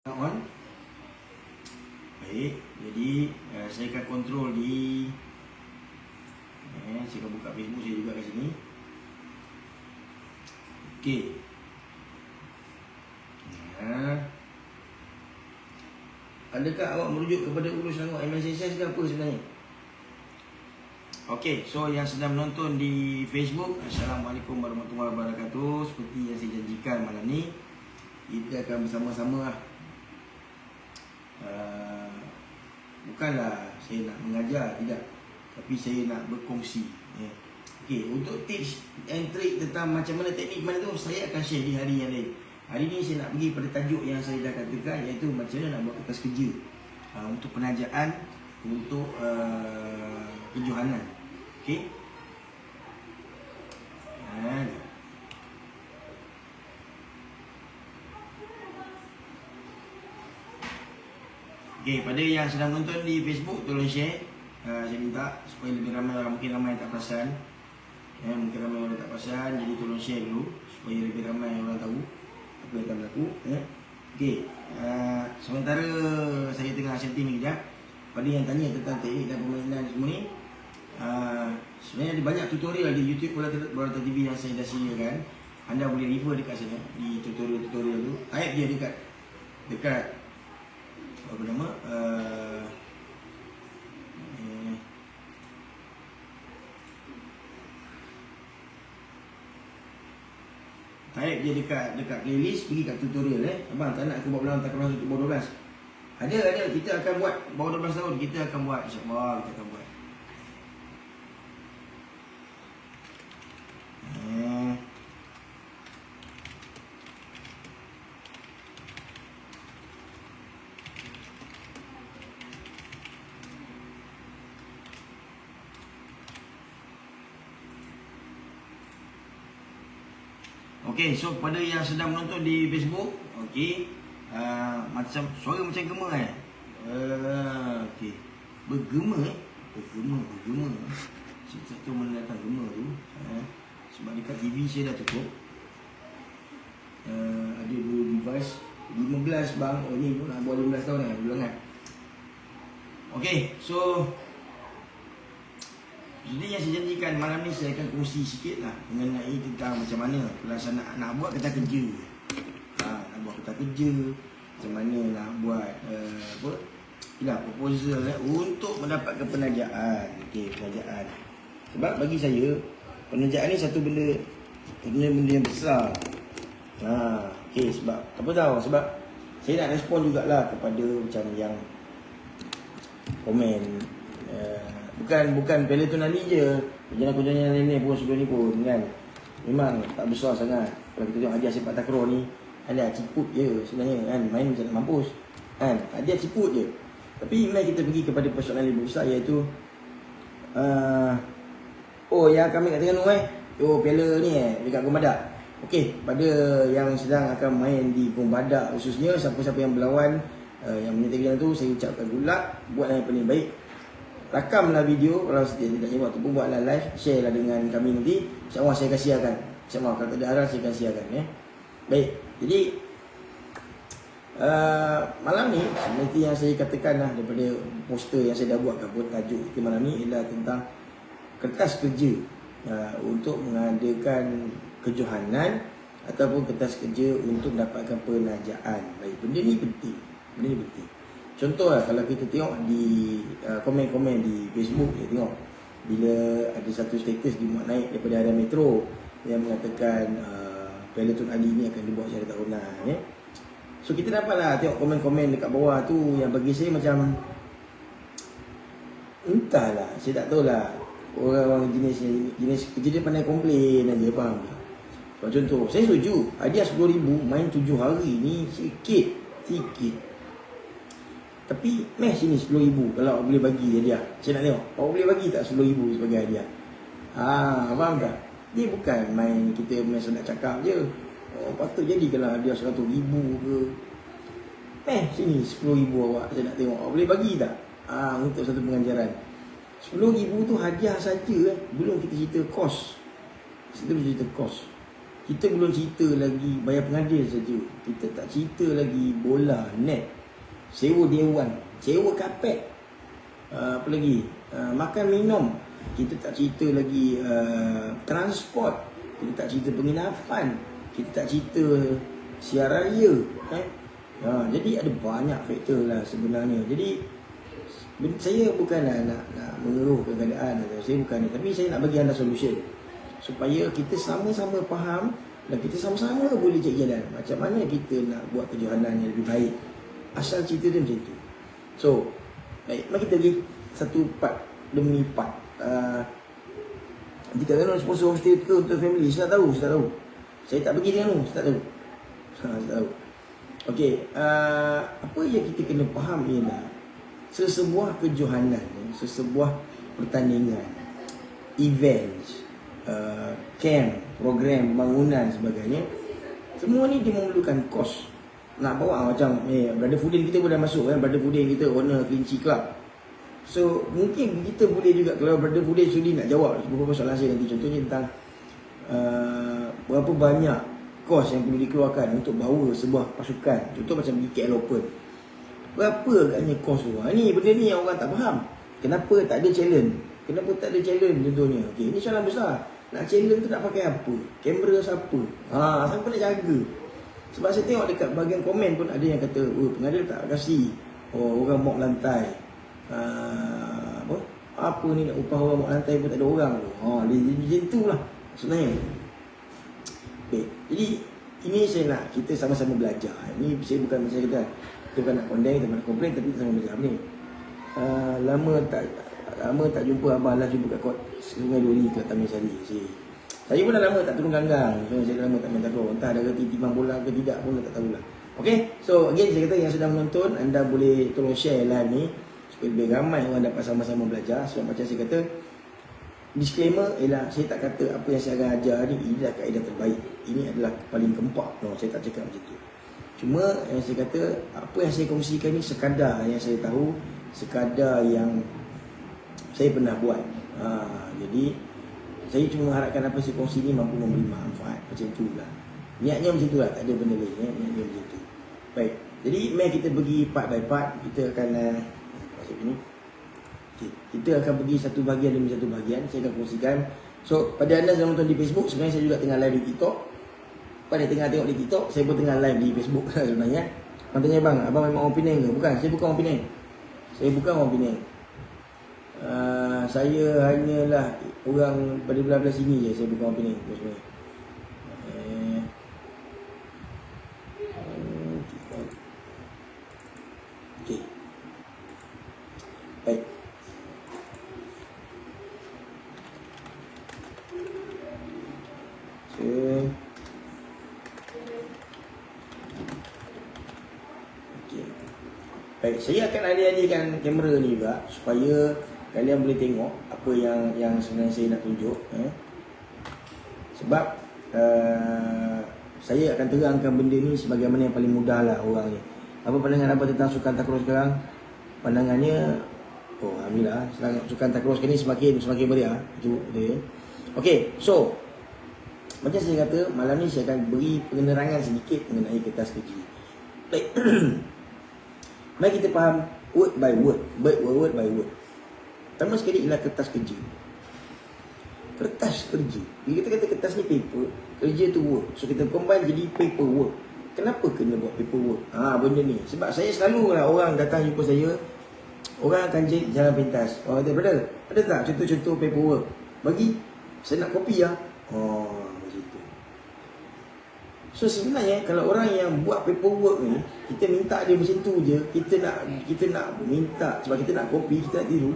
On. Baik, jadi saya akan kontrol di saya akan buka Facebook saya juga kat sini. Okey. Adakah awak merujuk kepada Urus Selangor MSSS ke apa sebenarnya? Okey, so yang sedang menonton di Facebook, Assalamualaikum warahmatullahi wabarakatuh. Seperti yang saya janjikan malam ni, kita akan bersama-sama bukanlah saya nak mengajar, tidak, tapi saya nak berkongsi. Okey, untuk tips and trick tentang macam mana teknik mana tu, saya akan share di hari yang lain. Hari ni saya nak pergi pada tajuk yang saya dah katakan, iaitu macam mana nak buat kertas kerja untuk penajaan, untuk kejohanan. Okey. Okey, pada yang sedang menonton di Facebook, tolong share. Saya minta supaya lebih ramai orang, mungkin ramai yang tak perasan. Mungkin ramai orang tak perasan, jadi tolong share dulu supaya lebih ramai orang tahu apa yang akan berlaku. Okey, sementara saya tengah setting kejap, pada yang tanya tentang teknik dan permainan semua ni, sebenarnya ada banyak tutorial di YouTube Bola TV yang saya dah sediakan. Anda boleh refer dekat sana di tutorial-tutorial tu. Type dia dekat apa nama, type dia dekat playlist, pergi kat tutorial. Abang tak nak aku buat tak kelas untuk bawah 12. Ada, kita akan buat bawah 12 tahun, kita akan buat, insya-Allah kita akan buat. Okey, so pada yang sedang menonton di Facebook, okey, macam suara macam gema okey. Bergema bergema. Saya tak tahu mana datang gema tu. Sebab dekat TV saya dah cukup. Ada 2 device, 15 bang. Oh ni pun nak buat 15 tahun ulangan. Okey, so jadi yang saya janjikan malam ni, saya akan kongsi sikit lah mengenai tentang macam mana pelaksanaan nak buat kertas kerja. Nak buat kertas kerja, macam mana nak buat proposal untuk mendapatkan penajaan. Okey, penajaan. Sebab bagi saya, penajaan ni satu benda yang besar. Okey, sebab apa tahu? Sebab saya nak respon jugalah kepada macam yang komen. Bukan Peloton Ali je, kerjaan-kerjaan yang lain pun sebelum ni pun kan, memang tak besar sangat. Kalau kita tengok hadiah sepak takraw ni, ada ciput je sebenarnya kan, main macam nak mampus kan, hadiah ciput je. Tapi mari kita pergi kepada persoalan lebih besar, iaitu yang kami kat Terengganu piala ni dekat Gombadak. Okey, pada yang sedang akan main di Gombadak khususnya, siapa-siapa yang berlawan, yang menyertai tu, saya ucapkan good luck, buatlah yang paling baik. Rakamlah video, kalau tidak buat tu pun buatlah live, share lah dengan kami nanti. InsyaAllah saya akan siarkan. InsyaAllah kalau tak ada arah saya akan siarkan. Baik, jadi malam ni seperti yang saya katakan lah, daripada poster yang saya dah buat kat tajuk kita malam ni ialah tentang kertas kerja untuk mengadakan kejohanan ataupun kertas kerja untuk mendapatkan penajaan. Baik, benda ni penting. Contoh lah, kalau kita tengok di komen-komen di Facebook, kita tengok bila ada satu status dimuat naik daripada Harian Metro yang mengatakan Peloton Ali ni akan dibuat secara tahunan. So kita dapatlah tengok komen-komen dekat bawah tu yang bagi saya macam, entahlah, saya tak tahulah, orang jenis kerja dia pandai komplain aja, faham tak? Sebab contoh, saya setuju hadiah 10,000 main 7 hari ni sikit. Tapi sini 10,000 kalau boleh bagi hadiah. Saya nak tengok, awak boleh bagi tak 10,000 sebagai hadiah? Faham tak? Dia bukan main, kita main senang cakap je. Patut jadi kalau hadiah 100,000 ke. Sini 10,000 awak, saya nak tengok, awak boleh bagi tak? Untuk satu pengajaran. 10,000 tu hadiah saja, belum kita cerita kos. Kita belum cerita kos. Kita belum cerita lagi bayar pengadil saja. Kita tak cerita lagi bola, net, sewa dewan, sewa kapet, apa lagi, makan minum. Kita tak cerita lagi transport. Kita tak cerita penginapan. Kita tak cerita siar raya. Jadi ada banyak faktor lah sebenarnya. Jadi saya bukanlah nak mengeluhkan keadaan, saya bukan ni, tapi saya nak bagi anda solution supaya kita sama-sama faham dan kita sama-sama boleh cari jalan macam mana kita nak buat kejohanan yang lebih baik. Asal cerita dia macam tu. So, baik, mari kita pergi satu part demi part. Jika kena sponsor homestay ke untuk family, saya tak tahu. Saya tak pergi dengan saya tak tahu. Saya tak tahu. Okey, apa yang kita kena faham ialah sesebuah kejohanan, sesebuah pertandingan, events, camp, program, bangunan sebagainya, semua ni dia memerlukan kos. Nak bawa macam Brother Foodin kita pun dah masuk kan, Brother Foodin kita owner Kelinci Club. So mungkin kita boleh juga, kalau Brother Foodin sudi nak jawab beberapa soalan saya nanti, contohnya tentang berapa banyak kos yang perlu dikeluarkan untuk bawa sebuah pasukan, contoh macam di KL Open. Berapa agaknya kos tu? Ni benda ni yang orang tak faham. Kenapa tak ada challenge? Contohnya okey, ni soalan besar. Nak challenge tu nak pakai apa? Kamera siapa? Siapa nak jaga? Sebab saya tengok dekat bahagian komen pun ada yang kata, pengadil tak kasi orang mop lantai. Apa ni nak upah orang mop lantai pun tak ada orang tu. Dia macam tu lah sebenarnya. Okay. Jadi ini saya nak kita sama-sama belajar. Ini saya bukan macam kata kita bukan nak condemn, kita nak komplain, tapi kita sama belajar ni. Lama tak jumpa abang lah, jumpa kat kot Sungai Duri ke Taman Sari. Saya pun dah lama tak turun ganggang. Saya dah lama tak main takraw. Entah ada reti timbang bola ke tidak pun tak tahulah. Okay, so again saya kata yang sedang menonton, anda boleh tolong share live ni supaya lebih ramai orang dapat sama-sama belajar. Sebab macam saya kata, disclaimer ialah saya tak kata apa yang saya akan ajar ni inilah kaedah terbaik, ini adalah paling keempat. Saya tak cakap macam tu. Cuma yang saya kata, apa yang saya kongsikan ni sekadar yang saya tahu, sekadar yang saya pernah buat. Jadi saya cuma mengharapkan apa saya kongsi ni mampu memberi manfaat. Macam tu lah. Niatnya macam tu lah, tak ada benda lain. Niatnya macam tu. Baik, jadi mari kita pergi part by part. Kita akan macam ni. Okay. Kita akan pergi satu bahagian demi satu bahagian. Saya akan kongsikan. So pada anda yang nonton di Facebook, sebenarnya saya juga tengah live di TikTok. Pada tengah tengok di TikTok, saya pun tengah live di Facebook sebenarnya. Abang tanya, bang, abang memang orang Penang ke? Bukan, saya bukan orang Penang. Saya bukan orang Penang. Saya hanyalah orang pada belah-belah sini je. Saya bukan orang Penang sebenarnya. Okay. Baik. Baik, saya akan alih-alihkan kamera ni juga supaya kalian boleh tengok apa yang sebenarnya saya nak tunjuk. Sebab saya akan terangkan benda ni sebagaimana yang paling mudah lah orang ni. Apa pandangan apa tentang sukan takraw sekarang? Pandangannya, alhamdulillah, sukan takraw sekarang ni semakin meriah. Itu dia. Okey, so macam saya kata, malam ni saya akan beri penerangan sedikit mengenai kertas kerja. Baik. Mari kita faham word by word by word. Pertama sekali ialah kertas kerja. Kertas kerja. Bila kita kata kertas ni paper, kerja tu work. So kita combine jadi paper work. Kenapa kena buat paper work? Benda ni. Sebab saya selalu lah orang datang jumpa saya, orang akan jadi jalan pintas. Orang kata, brother, ada tak contoh-contoh paper work? Bagi, saya nak copy lah. Macam tu. So sebenarnya kalau orang yang buat paperwork ni, kita minta dia macam tu je, kita nak minta sebab kita nak copy, kita nak tiru.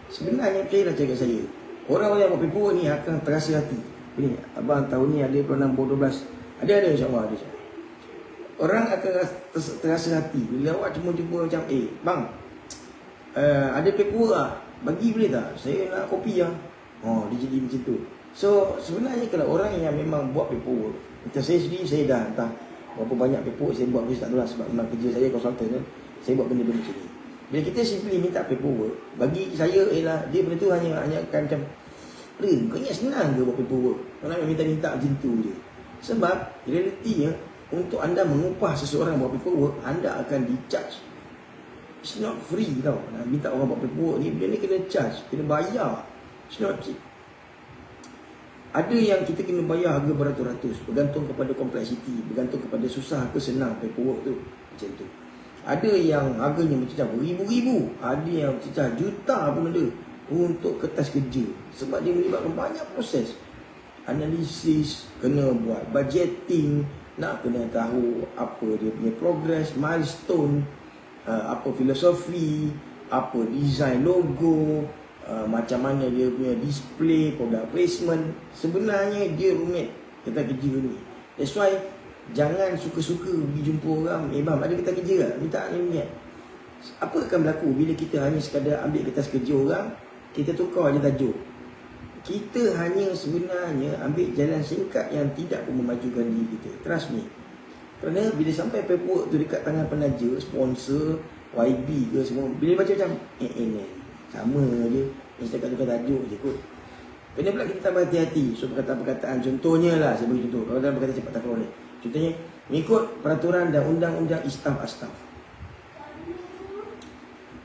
Sebenarnya percayalah cakap saya, orang yang buat paperwork ni akan terasa hati. Ni abang tahun ni ada peranang bawah 12. Ada insya-Allah ada. Orang akan terasa hati bila awak cuma jumpa macam, bang, ada paperwork lah, bagi boleh tak? Saya nak copy lah. Dia jadi macam tu. So sebenarnya kalau orang yang memang buat paperwork, macam saya sendiri, saya dah entah berapa banyak paperwork saya buat, saya tak tahu lah sebab memang kerja saya konsultan kan. Saya buat benda-benda macam ni. Bila kita simply minta paperwork, bagi saya ialah dia benda tu hanya akan macam, kau ingat senang ke buat paperwork? Kau nak minta macam tu je. Sebab realitinya, untuk anda mengupah seseorang buat paperwork, anda akan di-charge. It's not free tau. Nak minta orang buat paperwork ni, benda ni kena charge, kena bayar. It's not cheap. Ada yang kita kena bayar harga beratus-ratus, bergantung kepada kompleksiti, bergantung kepada susah ke senang paperwork tu. Macam tu. Ada yang harganya mencecah beribu-ribu, ada yang mencecah juta pun ada untuk kertas kerja. Sebab dia melibatkan banyak proses. Analisis, kena buat budgeting, nak kena tahu apa dia punya progress, milestone, apa filosofi, apa design logo, macam mana dia punya display, product placement. Sebenarnya dia rumit kertas kerja ni. That's why jangan suka-suka pergi jumpa orang, bang ada kertas kerja tak? Minta ni niat. Apa akan berlaku bila kita hanya sekadar ambil kertas kerja orang, kita tukar je tajuk. Kita hanya sebenarnya ambil jalan singkat yang tidak pun memajukan diri kita. Trust me. Kerana bila sampai paperwork tu dekat tangan penaja, sponsor, YB ke semua, bila baca macam sama je, setakat tukar tajuk je kot. Kena pula kita tambah hati-hati. So perkataan-perkataan, contohnya lah, saya bagi contoh. Kalau dalam perkataan cepat takraw ni, contohnya, mengikut peraturan dan undang-undang istaf-astaf.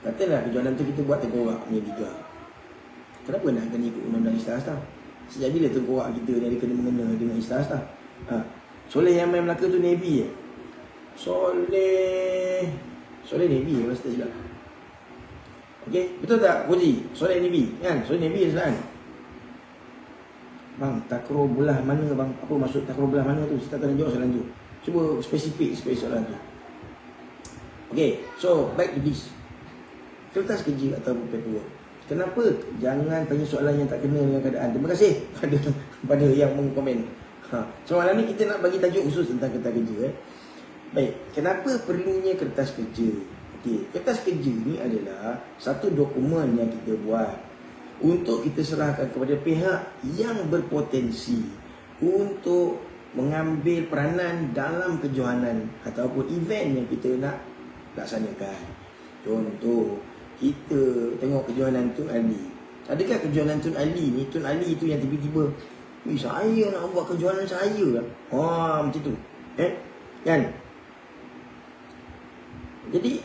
Katalah kejualan tu kita buat tengkorak punya liga. Kenapa nak kena ikut undang-undang istaf-astaf? Sejak bila tengkorak kita ni ada kena mengena dengan istaf-astaf? Soleh yang main Melaka tu Navy Soleh Navy kalau tak silap. Okey, betul tak Koji? Soleh Navy kan? Soleh Navy kan? Bang, takraw belah mana bang? Apa maksud takraw belah mana tu? Saya tak tahu jawab soalan tu. Cuba spesifik soalan tu. Okey, so back to this. Kertas kerja atau paperwork. Kenapa jangan tanya soalan yang tak kena dengan keadaan? Terima kasih kepada yang mengkomen. So malam ni kita nak bagi tajuk khusus tentang kertas kerja. Baik, kenapa perlunya kertas kerja? Okey, kertas kerja ni adalah satu dokumen yang kita buat untuk kita serahkan kepada pihak yang berpotensi untuk mengambil peranan dalam kejohanan ataupun event yang kita nak laksanakan. Contoh, kita tengok kejohanan Tun Ali. Adakah kejohanan Tun Ali ni, Tun Ali tu yang tiba-tiba, saya nak buat kejohanan saya lah. Macam tu. Kan? Jadi,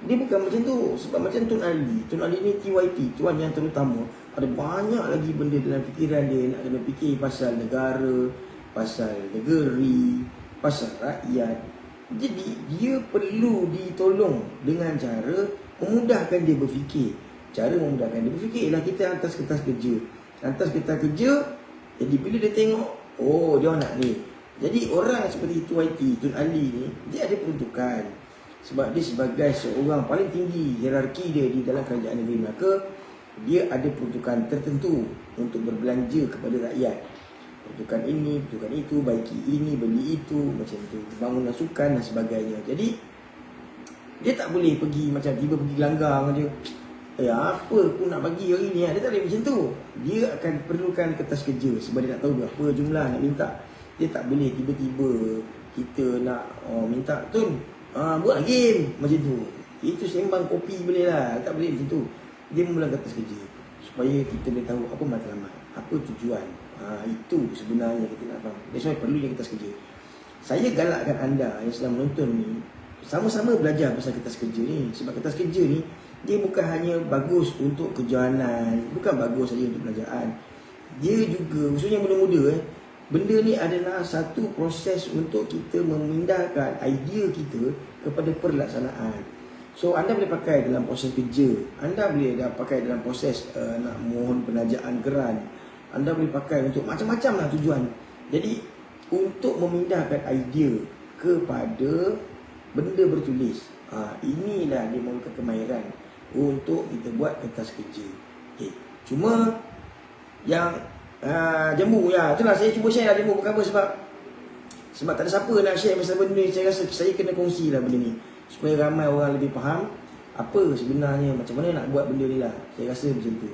dia bukan macam tu. Sebab macam Tun Ali ni TYT, Tuan Yang Terutama. Ada banyak lagi benda dalam fikiran dia. Nak kena fikir pasal negara, pasal negeri, pasal rakyat. Jadi, dia perlu ditolong dengan cara memudahkan dia berfikir. Cara memudahkan dia berfikir ialah kita hantar kertas kerja. Hantar kertas kerja, jadi bila dia tengok, dia nak ni. Jadi orang seperti TYT, Tun Ali ni, dia ada peruntukan. Sebab dia sebagai seorang paling tinggi hierarki dia di dalam kerajaan negeri Melaka, dia ada peruntukan tertentu untuk berbelanja kepada rakyat. Peruntukan ini, peruntukan itu, baiki ini, beli itu, macam tu. Bangunan sukan dan sebagainya. Jadi, dia tak boleh pergi macam tiba pergi gelanggang je. Apa aku nak bagi hari ni? Dia tak boleh macam tu. Dia akan perlukan kertas kerja sebab dia nak tahu berapa jumlah nak minta. Dia tak boleh tiba-tiba kita nak minta Tun, buat game macam tu. Itu sembang kopi boleh lah. Tak boleh macam tu. Dia memulakan kertas kerja supaya kita boleh tahu apa matlamat, apa tujuan. Itu sebenarnya kita nak faham. That's why perlunya kertas kerja. Saya galakkan anda yang sedang menonton ni, sama-sama belajar pasal kertas kerja ni. Sebab kertas kerja ni, dia bukan hanya bagus untuk kejohanan, bukan bagus saja untuk pelajaran. Dia juga, khususnya muda-muda, benda ni adalah satu proses untuk kita memindahkan idea kita kepada perlaksanaan. So, anda boleh pakai dalam proses kerja, anda boleh pakai dalam proses nak mohon penajaan geran, anda boleh pakai untuk macam-macam lah tujuan. Jadi, untuk memindahkan idea kepada benda bertulis, inilah dia memerlukan kemahiran untuk kita buat kertas kerja. Okay. Cuma yang jambu, itulah saya cuba share lah jambu. Bukan apa, sebab tak ada siapa nak share pasal benda ni. Saya rasa saya kena kongsi lah benda ni supaya ramai orang lebih faham apa sebenarnya, macam mana nak buat benda ni lah. Saya rasa macam tu.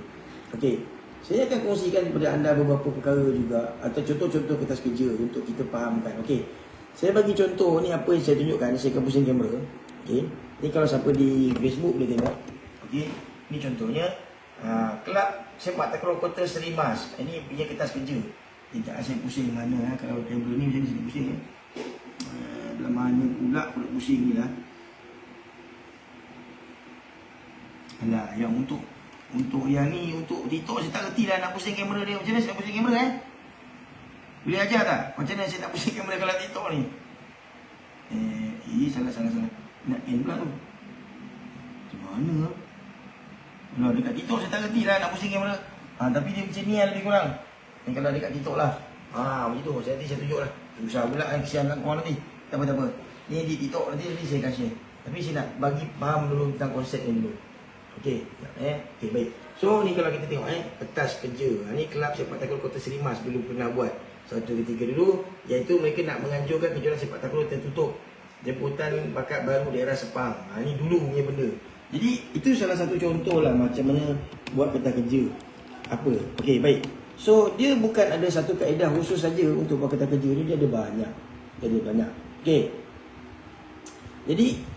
Okay, saya akan kongsikan kepada anda beberapa perkara juga, atau contoh-contoh kertas kerja untuk kita fahamkan. Okay, saya bagi contoh ni apa yang saya tunjukkan. Saya akan pusing kamera. Okay, ni kalau siapa di Facebook boleh tengok. Okay, ni contohnya Kelab Sepak Takraw Kota Seri Mas. Ini punya kertas kerja. tak saya pusing mana kalau tablet ni macam ni saya pusing belah mana pula pusing ni lah. Alah, yang untuk yang ni, untuk TikTok saya tak reti lah nak pusing kamera dia. Macam mana saya nak pusing kamera Boleh ajar tak? Macam mana saya nak pusing kamera kalau TikTok ni? Salah. Nak end pula tu. Macam mana? Alah, dekat TikTok saya tak reti lah nak pusing kamera. Tapi dia macam ni lah lebih kurang. Yang kalau dekat TikTok lah. Macam tu. Saya tunjuk lah. Susah pula kan, kesian kat korang nanti. Tak apa. Ni di TikTok nanti saya akan share. Tapi saya nak bagi faham dulu tentang konsep ni dulu. Okey, okey baik. So ni kalau kita tengok kertas kerja. Ni kelab sepak takraw Kota Seri Mas dulu pernah buat satu ketika dulu, iaitu mereka nak menganjurkan kejuaraan sepak takraw tertutup jemputan bakat baru daerah Sepang. Ni dulu punya benda. Jadi itu salah satu contoh lah macam mana buat kertas kerja. Apa? Okey baik. So dia bukan ada satu kaedah khusus saja untuk buat kertas kerja ni, dia ada banyak. Okey. Jadi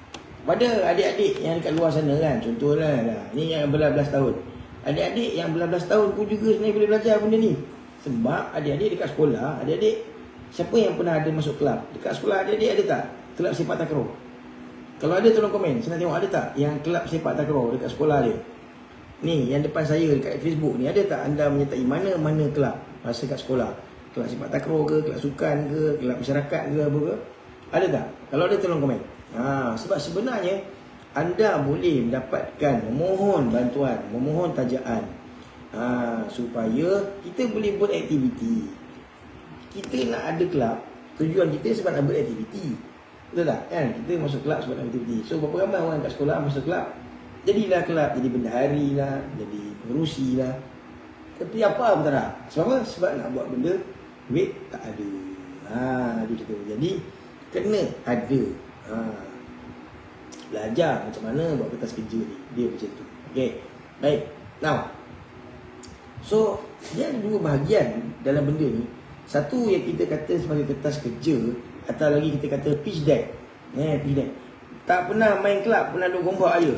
pada adik-adik yang dekat luar sana kan, contohlah ni yang belas-belas tahun. Adik-adik yang belas-belas tahun pun juga sebenarnya boleh belajar benda ni. Sebab adik-adik dekat sekolah, adik-adik siapa yang pernah ada masuk kelab? Dekat sekolah adik-adik ada tak kelab sepak takraw? Kalau ada tolong komen, saya nak tengok ada tak yang kelab sepak takraw dekat sekolah dia. Ni yang depan saya dekat Facebook ni, ada tak anda menyertai mana-mana kelab masa kat sekolah? Kelab sepak takraw ke, kelab sukan ke, kelab masyarakat ke apa ke? Ada tak? Kalau ada tolong komen. Sebab sebenarnya anda boleh mendapatkan, memohon bantuan, memohon tajaan supaya kita boleh buat aktiviti. Kita nak ada kelab, tujuan kita sebab nak buat aktiviti. Betul tak? Kan? Kita masuk kelab sebab nak aktiviti. So berapa ramai orang kat sekolah masuk kelab? Jadilah kelab, jadi bendahari lah, jadi pengerusi lah. Tapi apa pun tak ada. Sebab apa? Sebab nak buat benda, duit tak ada. Jadi kena ada. Belajar macam mana buat kertas kerja ni. Dia macam tu. Okay. Baik. Now, so dia ada dua bahagian dalam benda ni. Satu yang kita kata sebagai kertas kerja, atau lagi kita kata pitch deck. Pitch deck. Tak pernah main kelab, pernah duk gombak aja.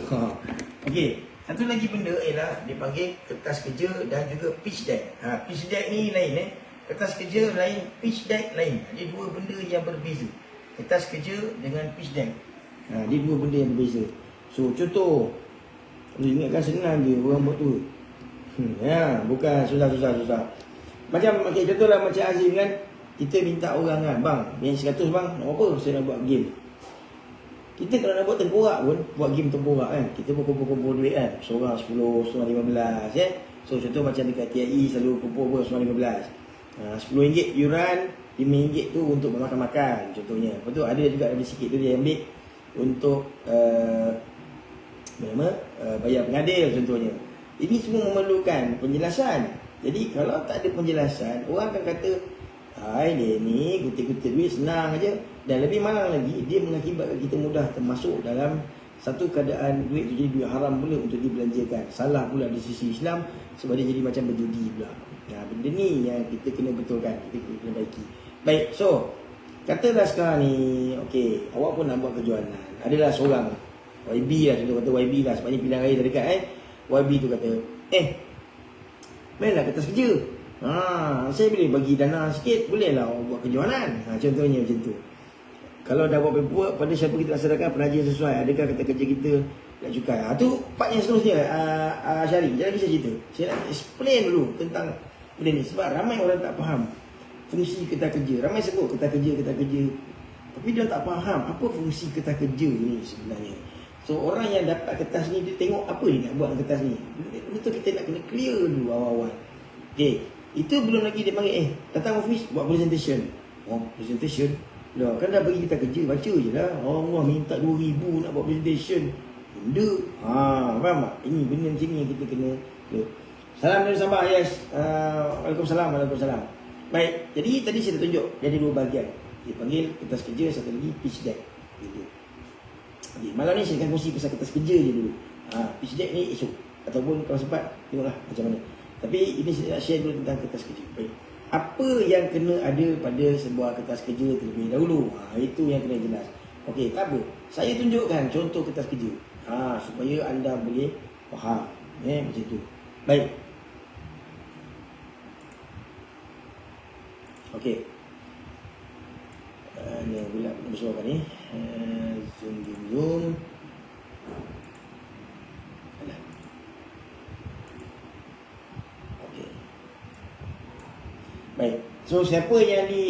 Okay. Satu lagi benda ialah dia panggil kertas kerja dan juga pitch deck. Pitch deck ni lain kertas kerja lain, pitch deck lain. Dia dua benda yang berbeza. Kertas kerja dengan pitch deck. Dia dua benda yang berbeza. So contoh, ingatkan senang je orang buat tu. Bukan susah. Macam contohlah macam Azim kan, kita minta orang kan, bang, yang 100 bang, nak apa? Saya nak buat game. Kita kalau nak buat tengkorak pun, buat game tengkorak kan, kita pun kumpul-kumpul duit kan, seorang 10, seorang 15 So contoh macam dekat TIE selalu kumpul seorang 15. RM10 yuran, RM5 tu untuk makan-makan contohnya. Lepas tu ada juga ada sikit tu dia ambil untuk bayar pengadil contohnya. Ini semua memerlukan penjelasan. Jadi kalau tak ada penjelasan, orang akan kata dia ni kutip-kutip duit senang aja. Dan lebih malang lagi, dia mengakibatkan kita mudah termasuk dalam satu keadaan duit tu jadi duit haram pula untuk dibelanjakan. Salah pula di sisi Islam sebab dia jadi macam berjudi pula. Benda ni yang kita kena betulkan, kita kena baiki. Baik, so katalah sekarang ni, okey, awak pun nak buat kejuanan. Adalah seorang YB lah, contoh kata YB lah, sebab ni pilihan raya terdekat YB tu kata, mainlah kertas kerja. Saya boleh bagi dana sikit, boleh lah buat kejuanan. Contohnya macam tu. Kalau dah buat pada siapa kita nak sedangkan penajian sesuai, adakah kata kerja kita nak cukai? Tu part yang seterusnya, Syari. Jangan bisa cerita. Saya nak explain dulu tentang benda ni. Sebab ramai orang tak faham fungsi kertas kerja. Ramai sebut kertas kerja. Tapi dia tak faham apa fungsi kertas kerja ni sebenarnya. So orang yang dapat kertas ni, dia tengok apa dia nak buat dengan kertas ni. Betul kita nak kena clear dulu awal-awal. Okay. Itu belum lagi dia panggil, datang office buat presentation. Presentation? Kan dah bagi kita kerja, baca je lah. Allah minta 2,000 nak buat presentation. Benda. Faham tak? Ini benda macam ni yang kita kena. Salam dari Sabah, yes. Waalaikumsalam. Baik, jadi tadi saya dah tunjuk. Dia ada dua bahagian. Dia panggil kertas kerja, satu lagi pitch deck. Gitu. Okay, malam ni saya akan kongsi pasal kertas kerja je dulu. Pitch deck ni esok. Ataupun kalau sempat, tengoklah macam mana. Tapi ini saya nak share dulu tentang kertas kerja. Baik. Apa yang kena ada pada sebuah kertas kerja terlebih dahulu? Itu yang kena jelas. Okey, tak apa. Saya tunjukkan contoh kertas kerja. Supaya anda boleh faham. Macam tu. Baik. Okey. Ni pula besarkan ni. Zoom. Alah. Okey. Baik. So siapa yang di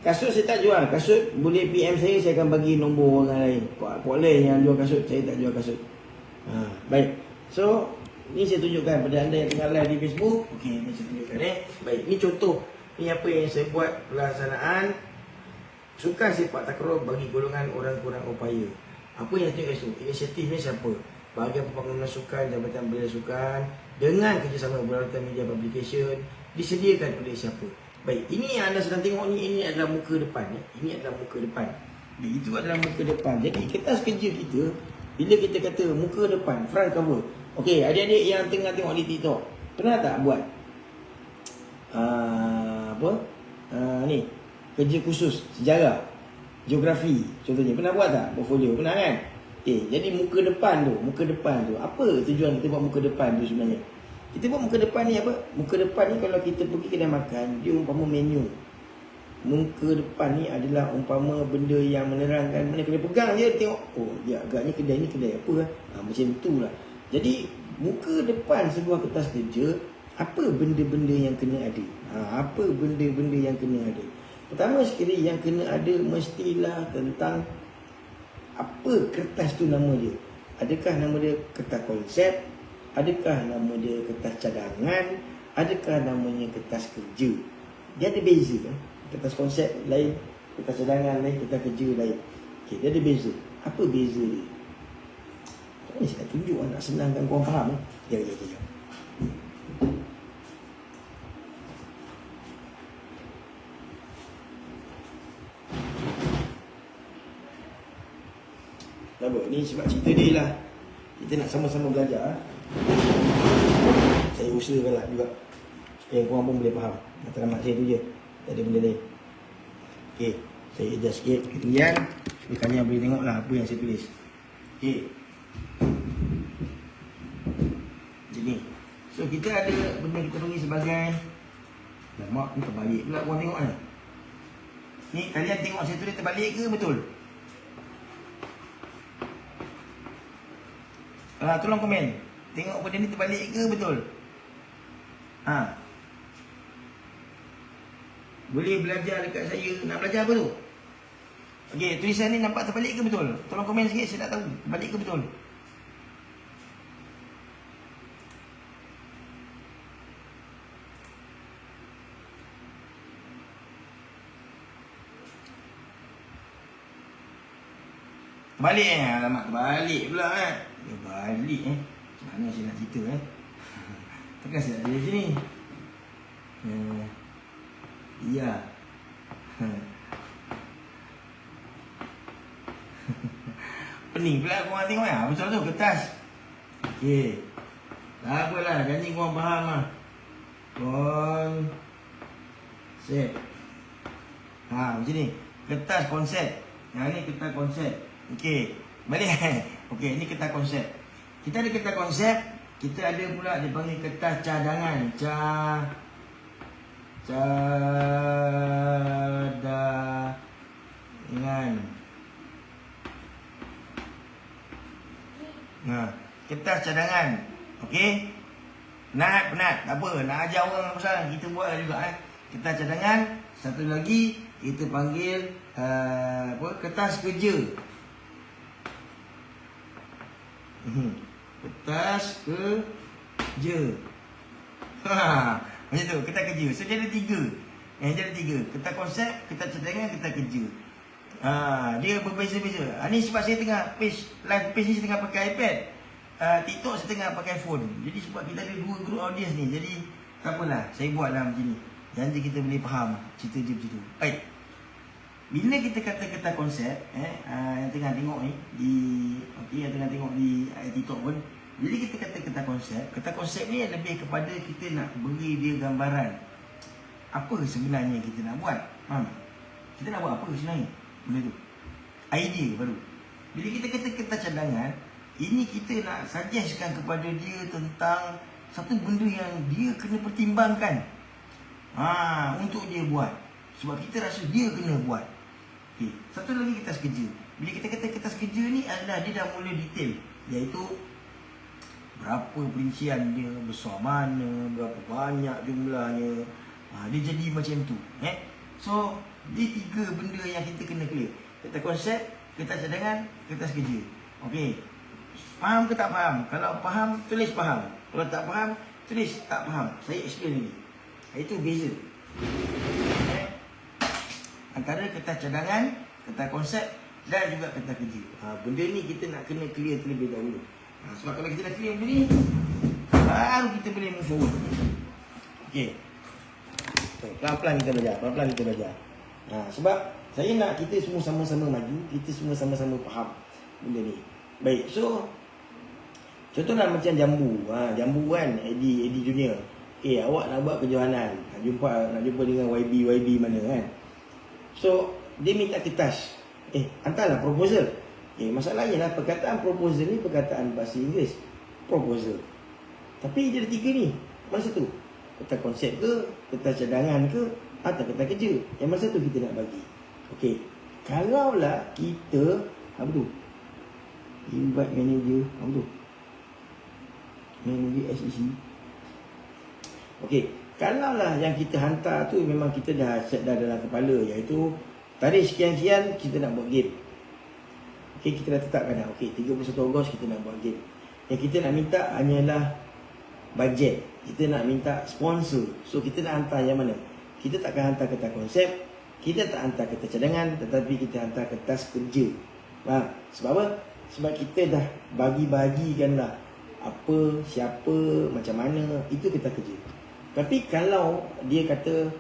kasut saya tak jual. Kasut boleh PM saya akan bagi nombor orang lain. Puak lain yang jual kasut, saya tak jual kasut. Baik. So ni saya tunjukkan pada anda yang tengah live di Facebook. Okey, ni saya tunjukkan Baik, ni contoh. Ni apa yang saya buat pelaksanaan sukan sepak takraw bagi golongan orang kurang upaya. Apa yang saya tengok inisiatif ni siapa? Bahagian pembangunan sukan, Jabatan Belia Sukan dengan kerjasama Beralatan Media Publication disediakan oleh siapa? Baik, ini yang anda sedang tengok ni, ini adalah muka depan ya. Ini adalah muka depan. Itu adalah muka depan. Jadi kertas kerja kita bila kita kata muka depan, front cover. Okey, adik-adik yang tengah tengok di TikTok, pernah tak buat ni kerja khusus sejarah, geografi contohnya, pernah buat tak portfolio? Pernah kan? Okey, jadi muka depan tu apa tujuan kita buat muka depan tu sebenarnya? Kita buat muka depan ni apa? Muka depan ni kalau kita pergi kedai makan, dia umpama menu. Muka depan ni adalah umpama benda yang menerangkan, mana kena pegang je tengok, oh dia agaknya kedai ni kedai apa macam tu lah. Jadi muka depan sebuah kertas kerja, apa benda-benda yang kena ada? Apa benda-benda yang kena ada? Pertama sekali yang kena ada mestilah tentang apa kertas tu nama dia. Adakah nama dia kertas konsep? Adakah nama dia kertas cadangan? Adakah namanya kertas kerja? Dia ada beza kan? Kertas konsep lain, kertas cadangan lain, kertas kerja lain. Okey, dia ada beza. Apa beza dia? Ini saya nak tunjuk, nak senangkan korang faham. Ya. Tak apa, ni sebab cerita dia lah. Kita nak sama-sama belajar. Saya usahakan lah juga supaya korang pun boleh faham. Matlamat saya tu je, tak ada benda lain. Okey, saya adjust sikit ketinggian supaya kalian boleh tengok lah apa yang saya tulis. Okey, macam ni. So kita ada benda kita panggil sebagai, mak ni terbalik pula korang tengok kan. Ni kalian tengok saya tulis terbalik ke betul? Tolong komen. Tengok benda ni terbalik ke betul? Boleh belajar dekat saya. Nak belajar apa tu? Okey, tulisan ni nampak terbalik ke betul? Tolong komen sikit, saya nak tahu terbalik ke betul. Terbalik alamak, terbalik pula kan. Dia balik macam mana saya nak cerita takkan saya nak ada sini. Ya. Pening pula korang tengok betul tu kertas. Okey, tak apalah, janji korang faham lah. Konsep macam ni, kertas konsep. Yang ni kertas konsep. Okey, balik. Okey, ini kertas konsep. Kita ada kertas konsep, kita ada pula dipanggil kertas cadangan. Cadangan. Kertas cadangan. Okey. Penat, tak apa. Nak ajar orang pasal kita buat juga kertas cadangan. Satu lagi kita panggil kertas kerja. Kertas kerja. Macam tu, kertas kerja. So dia ada tiga. Kertas konsep, kertas cadangan, kertas kerja. Dia berbeza-beza. Ni sebab saya tengah live page ni saya tengah pakai iPad. TikTok saya tengah pakai phone. Jadi sebab kita ada dua group audience ni, jadi tak apalah, saya buatlah macam ni. Janji kita boleh faham cerita dia macam tu. Baik. Bila kita kata kertas konsep, yang tengah tengok ni yang tengah tengok di TikTok pun, bila kita kata kertas konsep ni lebih kepada kita nak beri dia gambaran apa sebenarnya kita nak buat. Faham? Kita nak buat apa sebenarnya? Benda tu. Idea baru. Bila kita kata kertas cadangan, ini kita nak suggestkan kepada dia tentang satu benda yang dia kena pertimbangkan. Untuk dia buat. Sebab kita rasa dia kena buat. Okay. Satu lagi kertas kerja. Bila kita kata kertas kerja ni adalah dia dah mula detail, iaitu berapa perincian dia, besar mana, berapa banyak jumlahnya. Dia jadi macam tu. So, dia 3 benda yang kita kena clear. Kertas konsep, kertas cadangan, kertas kerja. Okey. Faham ke tak faham? Kalau faham, tulis faham. Kalau tak faham, tulis tak faham. Saya explain lagi. Itu beza. Antara kertas cadangan, kertas konsep dan juga kertas kerja. Benda ni kita nak kena clear terlebih dahulu. Sebab kalau kita dah clear benda ni, baru kita boleh move forward. Okey. Pelan-pelan kita belajar. Pelan-pelan kita belajar. Sebab saya nak kita semua sama-sama maju. Kita semua sama-sama faham benda ni. Baik, so contohlah macam jambu. Jambu kan, Eddie Junior. Awak nak buat kejohanan, nak jumpa dengan YB mana kan. So dia minta kertas. Hantarlah proposal. Masalahnya lah, perkataan proposal ni perkataan bahasa Inggeris. Proposal. Tapi dia ada 3 ni. Mana satu? Kertas konsep ke, kertas cadangan ke, atau kertas kerja? Yang mana satu kita nak bagi? Okey. Kalaulah kita, apa tu? Invite manager, apa tu? Manager SEC. Okey. Kalaulah yang kita hantar tu memang kita dah set dah dalam kepala, iaitu tarikh sekian-sekian kita nak buat game. Okey, kita dah tetapkan dah. Okey, 31 Ogos kita nak buat game. Yang kita nak minta hanyalah bajet. Kita nak minta sponsor. So kita nak hantar yang mana? Kita takkan hantar kertas konsep, kita tak hantar kertas cadangan, tetapi kita hantar kertas kerja. Faham? Sebab apa? Sebab kita dah bagi-bagikan lah apa, siapa, macam mana, itu kertas kerja. Tapi kalau dia kata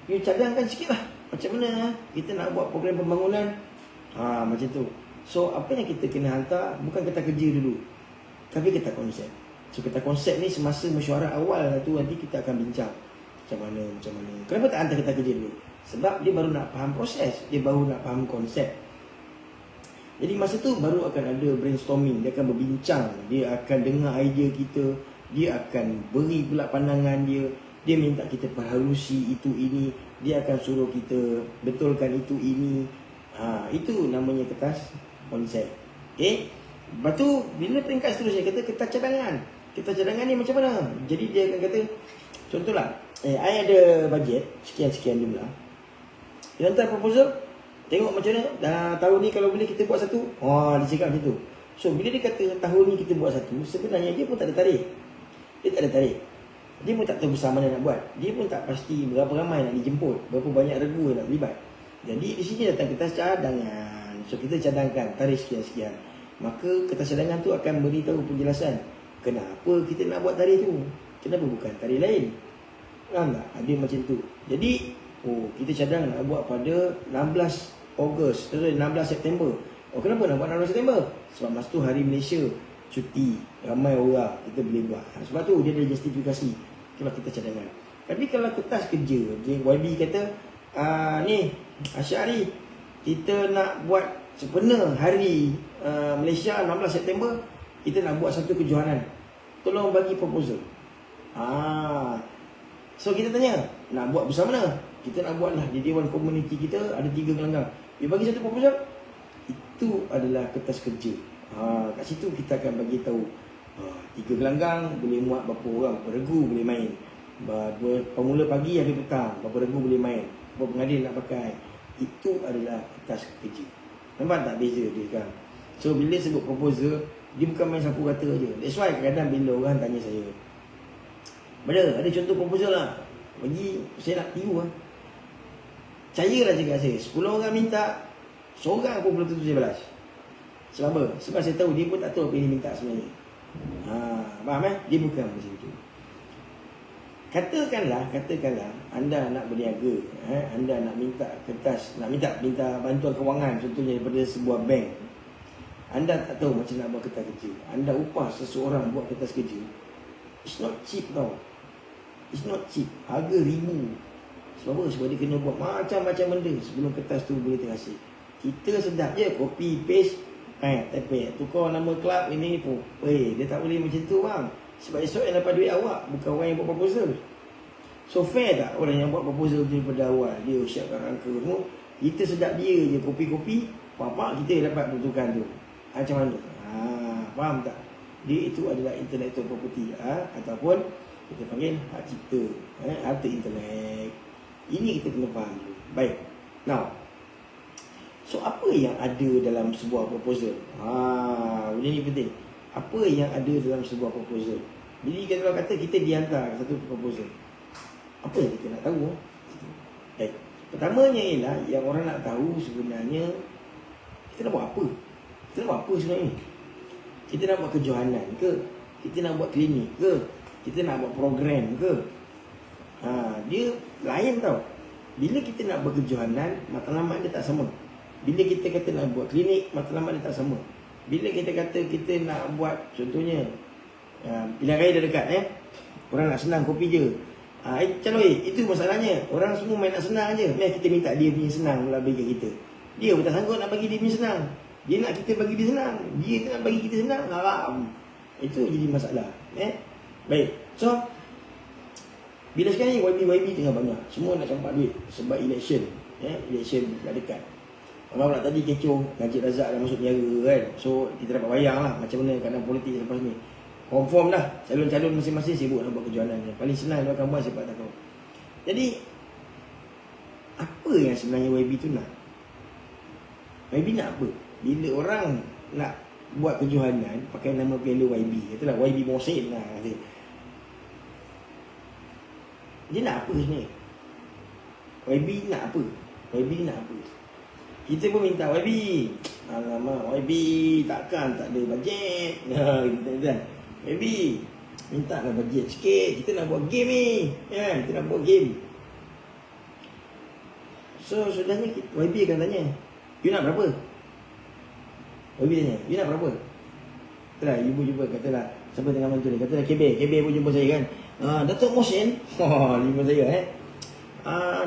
you cadangkan sikit lah, macam mana kita nak buat program pembangunan, macam tu. So apa yang kita kena hantar bukan kertas kerja dulu, tapi kertas konsep. So kertas konsep ni semasa mesyuarat awal tu nanti kita akan bincang macam mana. Kenapa tak hantar kertas kerja dulu? Sebab dia baru nak faham proses, dia baru nak faham konsep. Jadi masa tu baru akan ada brainstorming, dia akan berbincang, dia akan dengar idea kita, dia akan beri pula pandangan dia, dia minta kita perhalusi itu ini, dia akan suruh kita betulkan itu ini. Itu namanya kertas konsep. Lepas tu bila peringkat seterusnya kata kertas cadangan. Kertas cadangan ni macam mana? Jadi dia akan kata, contohlah, I ada bajet sekian-sekian jumlah. Dia hantar proposal, tengok macam mana, tahun ni kalau boleh kita buat satu. Dia cakap macam tu. So bila dia kata tahun ni kita buat satu, sebenarnya dia pun tak ada tarikh. Dia tak ada tarikh. Dia pun tak tahu besar mana nak buat. Dia pun tak pasti berapa ramai nak dijemput, berapa banyak regu nak terlibat. Jadi di sini datang kertas cadangan. So kita cadangkan tarikh sekian-sekian. Maka kertas cadangan tu akan beritahu penjelasan kenapa kita nak buat tarikh tu, kenapa bukan tarikh lain. Faham tak? Ada macam tu. Jadi kita cadang nak buat pada 16 Ogos, 16 September. Kenapa nak buat 16 September? Sebab masa tu hari Malaysia cuti, ramai orang, kita boleh buat. Sebab tu dia ada justifikasi kalau kita cadangan. Tapi kalau kertas kerja, YB kata ni Asyari, kita nak buat sempena hari Malaysia 16 September, kita nak buat satu kejohanan, tolong bagi proposal. So kita tanya, nak buat besar mana? Kita nak buat lah di Dewan Komuniti kita ada 3 gelanggang. Dia bagi satu proposal, itu adalah kertas kerja. Kat situ kita akan bagi tahu 3 gelanggang boleh muat berapa orang, berapa regu boleh main, pemula pagi habis petang, berapa regu boleh main, berapa pengadil nak pakai. Itu adalah kertas kerja. Nampak tak beza dia kan? So bila sebut proposal, dia bukan main sapu kata je. That's why kadang-kadang bila orang tanya saya, ada contoh proposal lah, bagi saya nak tiru lah. Percayalah cakap saya, 10 orang minta, seorang pun belum tentu saya balas. Sebab apa? Sebab saya tahu dia pun tak tahu apa yang dia minta sebenarnya. Faham Dia bukan macam tu. Katakanlah anda nak berniaga, anda nak minta kertas, nak minta bantuan kewangan contohnya daripada sebuah bank. Anda tak tahu macam nak buat kertas kerja. Anda upah seseorang buat kertas kerja. It's not cheap tau. It's not cheap. Harga ribu. Sebab apa? Sebab dia kena buat macam-macam benda sebelum kertas tu boleh terhasil. Kita sedap je copy paste, tukar nama kelab ini pun. Dia tak boleh macam tu bang. Sebab esok yang dapat duit awak, bukan orang yang buat proposal. So fair tak orang yang buat proposal tu daripada awal? Dia siapkan rangka semua, kita sedap dia je kopi-kopi, apa kita dapat peruntukan tu. Macam mana? Faham tak? Dia itu adalah intellectual property, ataupun kita panggil hak cipta, harta intelek. Ini kita kena faham dulu. Baik. Now, so apa yang ada dalam sebuah proposal? Benda ni penting. Apa yang ada dalam sebuah proposal? Jadi kalau kata kita dihantar satu proposal, apa yang kita nak tahu? Baik. Pertamanya ialah yang orang nak tahu sebenarnya kita nak buat apa? Kita nak buat apa sebenarnya? Kita nak buat kejohanan ke? Kita nak buat klinik ke? Kita nak buat program ke? Dia lain tau. Bila kita nak buat kejohanan, matlamat dia tak sama. Bila kita kata nak buat klinik, matlamat dia tak sama. Bila kita kata kita nak buat, contohnya pilihan raya dah dekat, orang nak senang kopi je. Caloi, itu masalahnya. Orang semua main nak senang je. Kita minta dia punya senang pula bagi kita. Dia pun tak sanggup nak bagi dia punya senang. Dia nak kita bagi dia senang, dia tak nak bagi kita senang. Haram. Itu jadi masalah. Baik. So, bila sekarang ni YB tengah banyak, semua nak campak duit sebab election. Election dah dekat. Orang nak tadi kecoh Najib Razak dah masuk penjara kan. So kita dapat bayang lah macam mana keadaan politik lepas ni. Confirm dah calon-calon masing-masing sibuk nak buat kejohanan. Yang paling senang dia akan buat siapa tak tahu. Jadi apa yang sebenarnya YB tu nak? YB nak apa? Bila orang nak buat kejohanan pakai nama piala YB, katalah YB Mohsin lah kata. Dia nak apa sebenarnya? YB nak apa? YB nak apa? Kita pun minta YB, alamak YB takkan tak ada bajet. Kita YB minta lah bajet sikit, kita nak buat game ni kan, kita nak buat game. So sudahnya YB akan tanya, you nak berapa? YB tanya, you nak berapa? Katalah ibu jumpa, katalah siapa tengah bantu ni, katalah KB pun jumpa saya kan. Datuk Mohsin, jumpa saya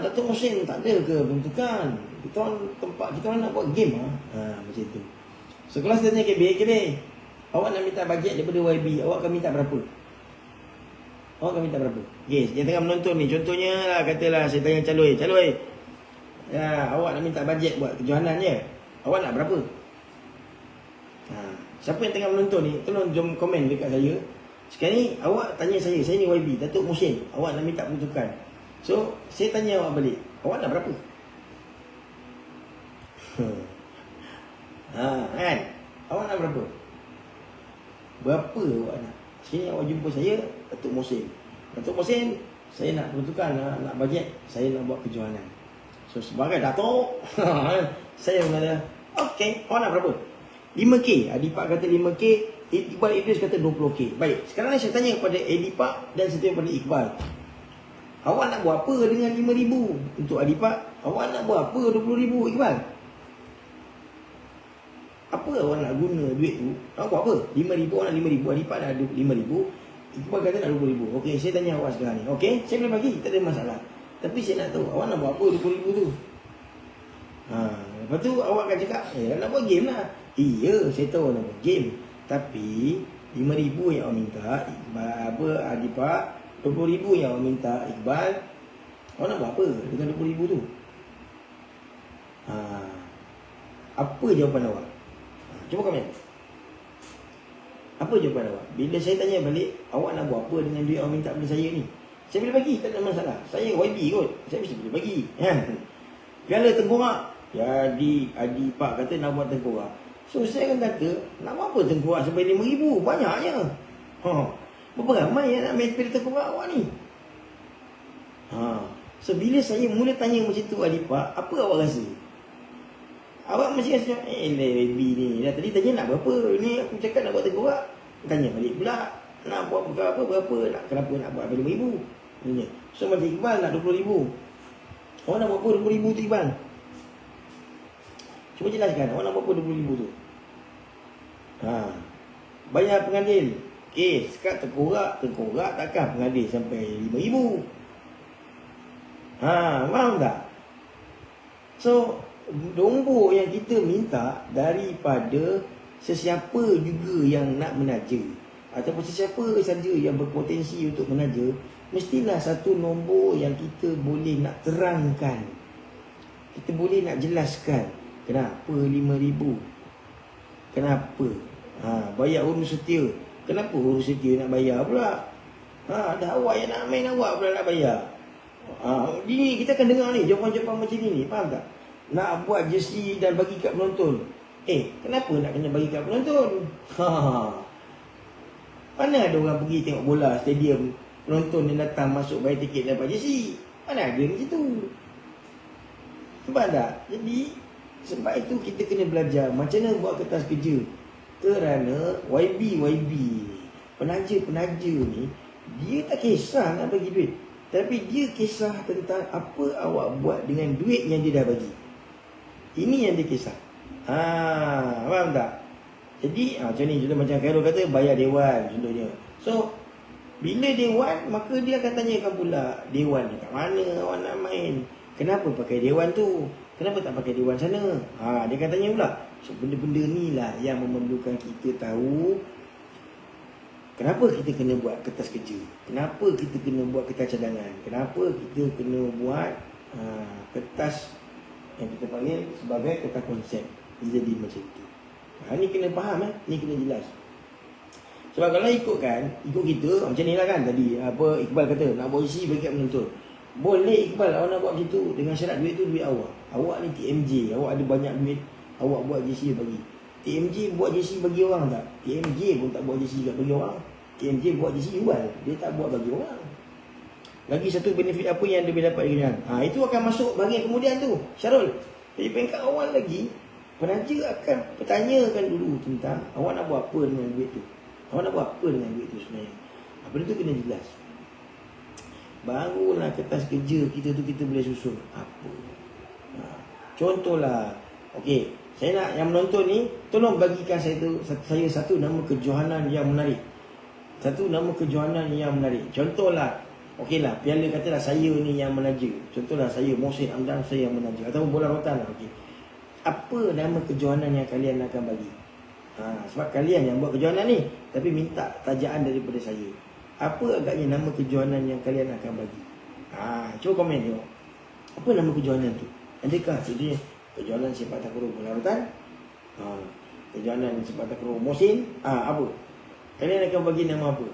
Datuk Mohsin tak ada ke bentukan? Kita orang tempat, kita orang nak buat game macam tu. So kalau saya tanya KB, awak nak minta bajet daripada YB, awak akan minta berapa? Awak akan minta berapa? Okay, yang tengah menonton ni, contohnya lah, katalah saya tanya Caloi, awak nak minta bajet buat kejohanan je, awak nak berapa? Siapa yang tengah menonton ni, tolong jom komen dekat saya. Sekarang ni awak tanya saya ni YB, Datuk Mohsin, awak nak minta peruntukan. So saya tanya awak balik, awak nak berapa? Kan? Awak nak berapa? Berapa awak nak? Sini awak jumpa saya, Datuk Mohsin. Datuk Mohsin, saya nak peruntukan, nak bajet, saya nak buat kejohanan. So sebagai Datuk, saya mengatakan, okey, awak nak berapa? 5K. Adipak kata 5K, Iqbal Idris kata 20K. Baik, sekarang ni saya tanya kepada Adipak dan saya tanya kepada Iqbal, awak nak buat apa dengan 5,000 untuk Adipak? Awak nak buat apa 20,000 Iqbal? Apa awak nak guna duit tu? Awak buat apa? 5,000, awak nak 5,000, Adipak nak 5,000, Iqbal kata nak 20,000. Okey, saya tanya awak sekarang ni. Okey, saya boleh bagi, tak ada masalah. Tapi saya nak tahu awak nak buat apa 20,000 tu? Lepas tu awak akan cakap, nak buat game lah. Iya, saya tahu nak buat game. Tapi 5,000 yang awak minta Iqbal, Adipak, 20,000 yang awak minta Iqbal, awak nak buat apa dengan 20,000 tu? Apa jawapan awak? Cuba komen. Apa jawapan awak? Bila saya tanya balik, awak nak buat apa dengan duit awak minta pada saya ni? Saya boleh bagi, tak ada masalah. Saya YB kot, saya mesti boleh bagi. Piala tengkorak, jadi Adipak kata nak buat tengkorak. So saya akan kata, nak buat apa tengkorak sampai 5,000? Banyaknya. Berapa ramai yang nak main piala tengkorak awak ni? So bila saya mula tanya macam tu Adipak, apa awak rasa? Awak mesti rasa, baby ni dah tadi tanya nak berapa, ni aku cakap nak buat tengkorak. Tanya balik pula, nak buat berapa, kenapa nak buat 5,000? So macam Iqbal nak 20,000. Awak nak buat apa 20,000 tu Iqbal? Cuba jelaskan, awak nak buat apa 20,000 tu? Bayar pengadil. Sekat tengkorak takkan pengadil sampai 5,000. Faham tak? So nombor yang kita minta daripada sesiapa juga yang nak menaja. ataupun sesiapa saja yang berpotensi untuk menaja, mestilah satu nombor yang kita boleh nak terangkan, kita boleh nak jelaskan kenapa 5,000, kenapa bayar urus setia, kenapa urus setia nak bayar pula, dah awak yang nak main, awak pula nak bayar. Ini kita akan dengar ni jawapan-jawapan macam ni, faham tak? Nak buat jersey dan bagi kat penonton, kenapa nak kena bagi kat penonton? Mana ada orang pergi tengok bola stadium, penonton yang datang masuk bayar tiket dapat jersey? Mana ada macam tu? Sebab tak? Jadi sebab itu kita kena belajar macam mana buat kertas kerja. Kerana YB penaja ni, dia tak kisah nak bagi duit, tapi dia kisah tentang apa awak buat dengan duit yang dia dah bagi. Ini yang dia kisah. Faham tak? Jadi macam ni, contoh macam Khairul kata bayar dewan contohnya. So bila dewan, maka dia akan tanyakan pula, dewan ni kat mana awak nak main? Kenapa pakai dewan tu? Kenapa tak pakai dewan sana? Dia akan tanya pula. So benda-benda ni lah yang memerlukan kita tahu kenapa kita kena buat kertas kerja, kenapa kita kena buat kertas cadangan, kenapa kita kena buat kertas yang kita panggil sebagai kertas konsep. Jadi macam tu. Ni kena faham, ni kena jelas. Sebab kalau ikut kita macam ni lah kan tadi, apa Iqbal kata nak buat isi bagi kat penonton. Boleh Iqbal, awak nak buat macam tu, dengan syarat duit tu duit awak. Awak ni TMJ, awak ada banyak duit, awak buat JC bagi. TMJ buat JC bagi orang tak? TMJ pun tak buat JC bagi orang. TMJ buat JC jual, dia tak buat bagi orang. Lagi satu benefit apa yang dia boleh dapat dengan itu akan masuk bahagian kemudian tu, Syarul. Jadi peringkat awal lagi, penaja akan pertanyakan dulu tentang awak nak buat apa dengan duit tu. Awak nak buat apa dengan duit tu sebenarnya? Benda tu kena jelas. Barulah kertas kerja kita tu kita boleh susun apa. Contohlah, okey, saya nak yang menonton ni tolong bagikan saya satu nama kejohanan yang menarik. Satu nama kejohanan yang menarik. Contohlah, okeylah, piala katalah saya ni yang menaja. Contohlah saya Mohsin Hamdan, saya yang menaja, ataupun bola rotan lah. Okey. Apa nama kejohanan yang kalian akan bagi? Sebab kalian yang buat kejohanan ni, tapi minta tajaan daripada saya. Apa agaknya nama kejohanan yang kalian akan bagi? Cuba komen tengok. Apa nama kejohanan tu? Adakah contohnya kejohanan sepak takraw bola rotan? Kejohanan sepak takraw Mohsin? Apa? Kalian akan bagi nama apa?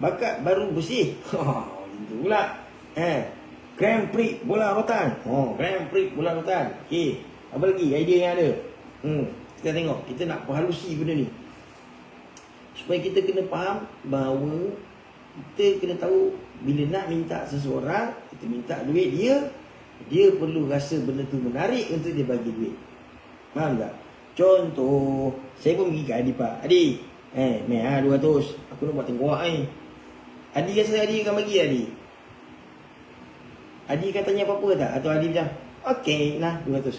Bakat baru bersih. Itu pula. Grand Prix bola rotan. Grand Prix bola rotan. Okey. Apa lagi idea yang ada? Kita tengok. Kita nak perhalusi benda ni. Supaya kita kena faham bahawa kita kena tahu bila nak minta seseorang, kita minta duit dia perlu rasa benda tu menarik untuk dia bagi duit. Faham tak? Contoh, saya pun pergi ke Adi, Pak. Adi, meh 200. Aku nak buat tengkorak ni. Adi rasa Adi akan bagi Adi. Adi akan tanya apa-apa tak? Atau Adi macam, okey, nah 200.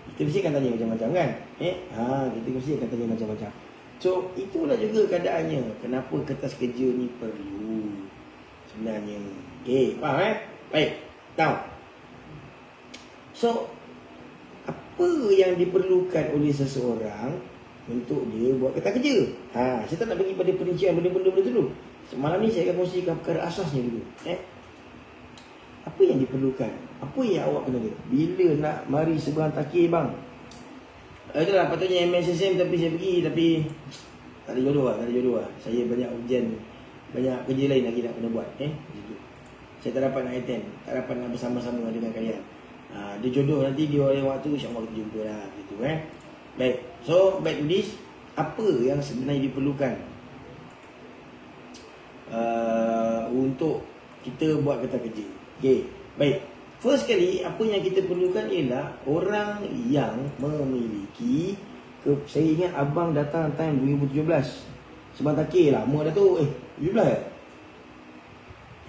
Kita mesti akan tanya macam-macam kan? Kita mesti akan tanya macam-macam. So, itulah juga keadaannya. Kenapa kertas kerja ni perlu sebenarnya. Okey, faham Baik, tahu. So, apa yang diperlukan oleh seseorang untuk dia buat kertas kerja? Saya tak nak bagi pada perincian benda-benda dulu. Semalam ni saya akan kongsikan perkara asasnya dulu. Apa yang diperlukan? Apa yang awak kena lihat? Bila nak mari seberang takir bang? Itulah patutnya MSSM tapi saya pergi, tapi tak ada jodoh lah. Saya banyak ujian, banyak kerja lain lagi nak kena buat. Gitu. Saya tak dapat nak attend, tak dapat nak bersama-sama dengan kalian. Dia jodoh nanti di orang waktu insya-Allah kita jumpa lah gitu Baik. So back to this, apa yang sebenarnya diperlukan untuk kita buat kertas kerja. Okey. Baik. First kali, apa yang kita perlukan ialah orang yang memiliki saya ingat abang datang time 2017. Sebab takir lah, lama dah tu. 17 ya?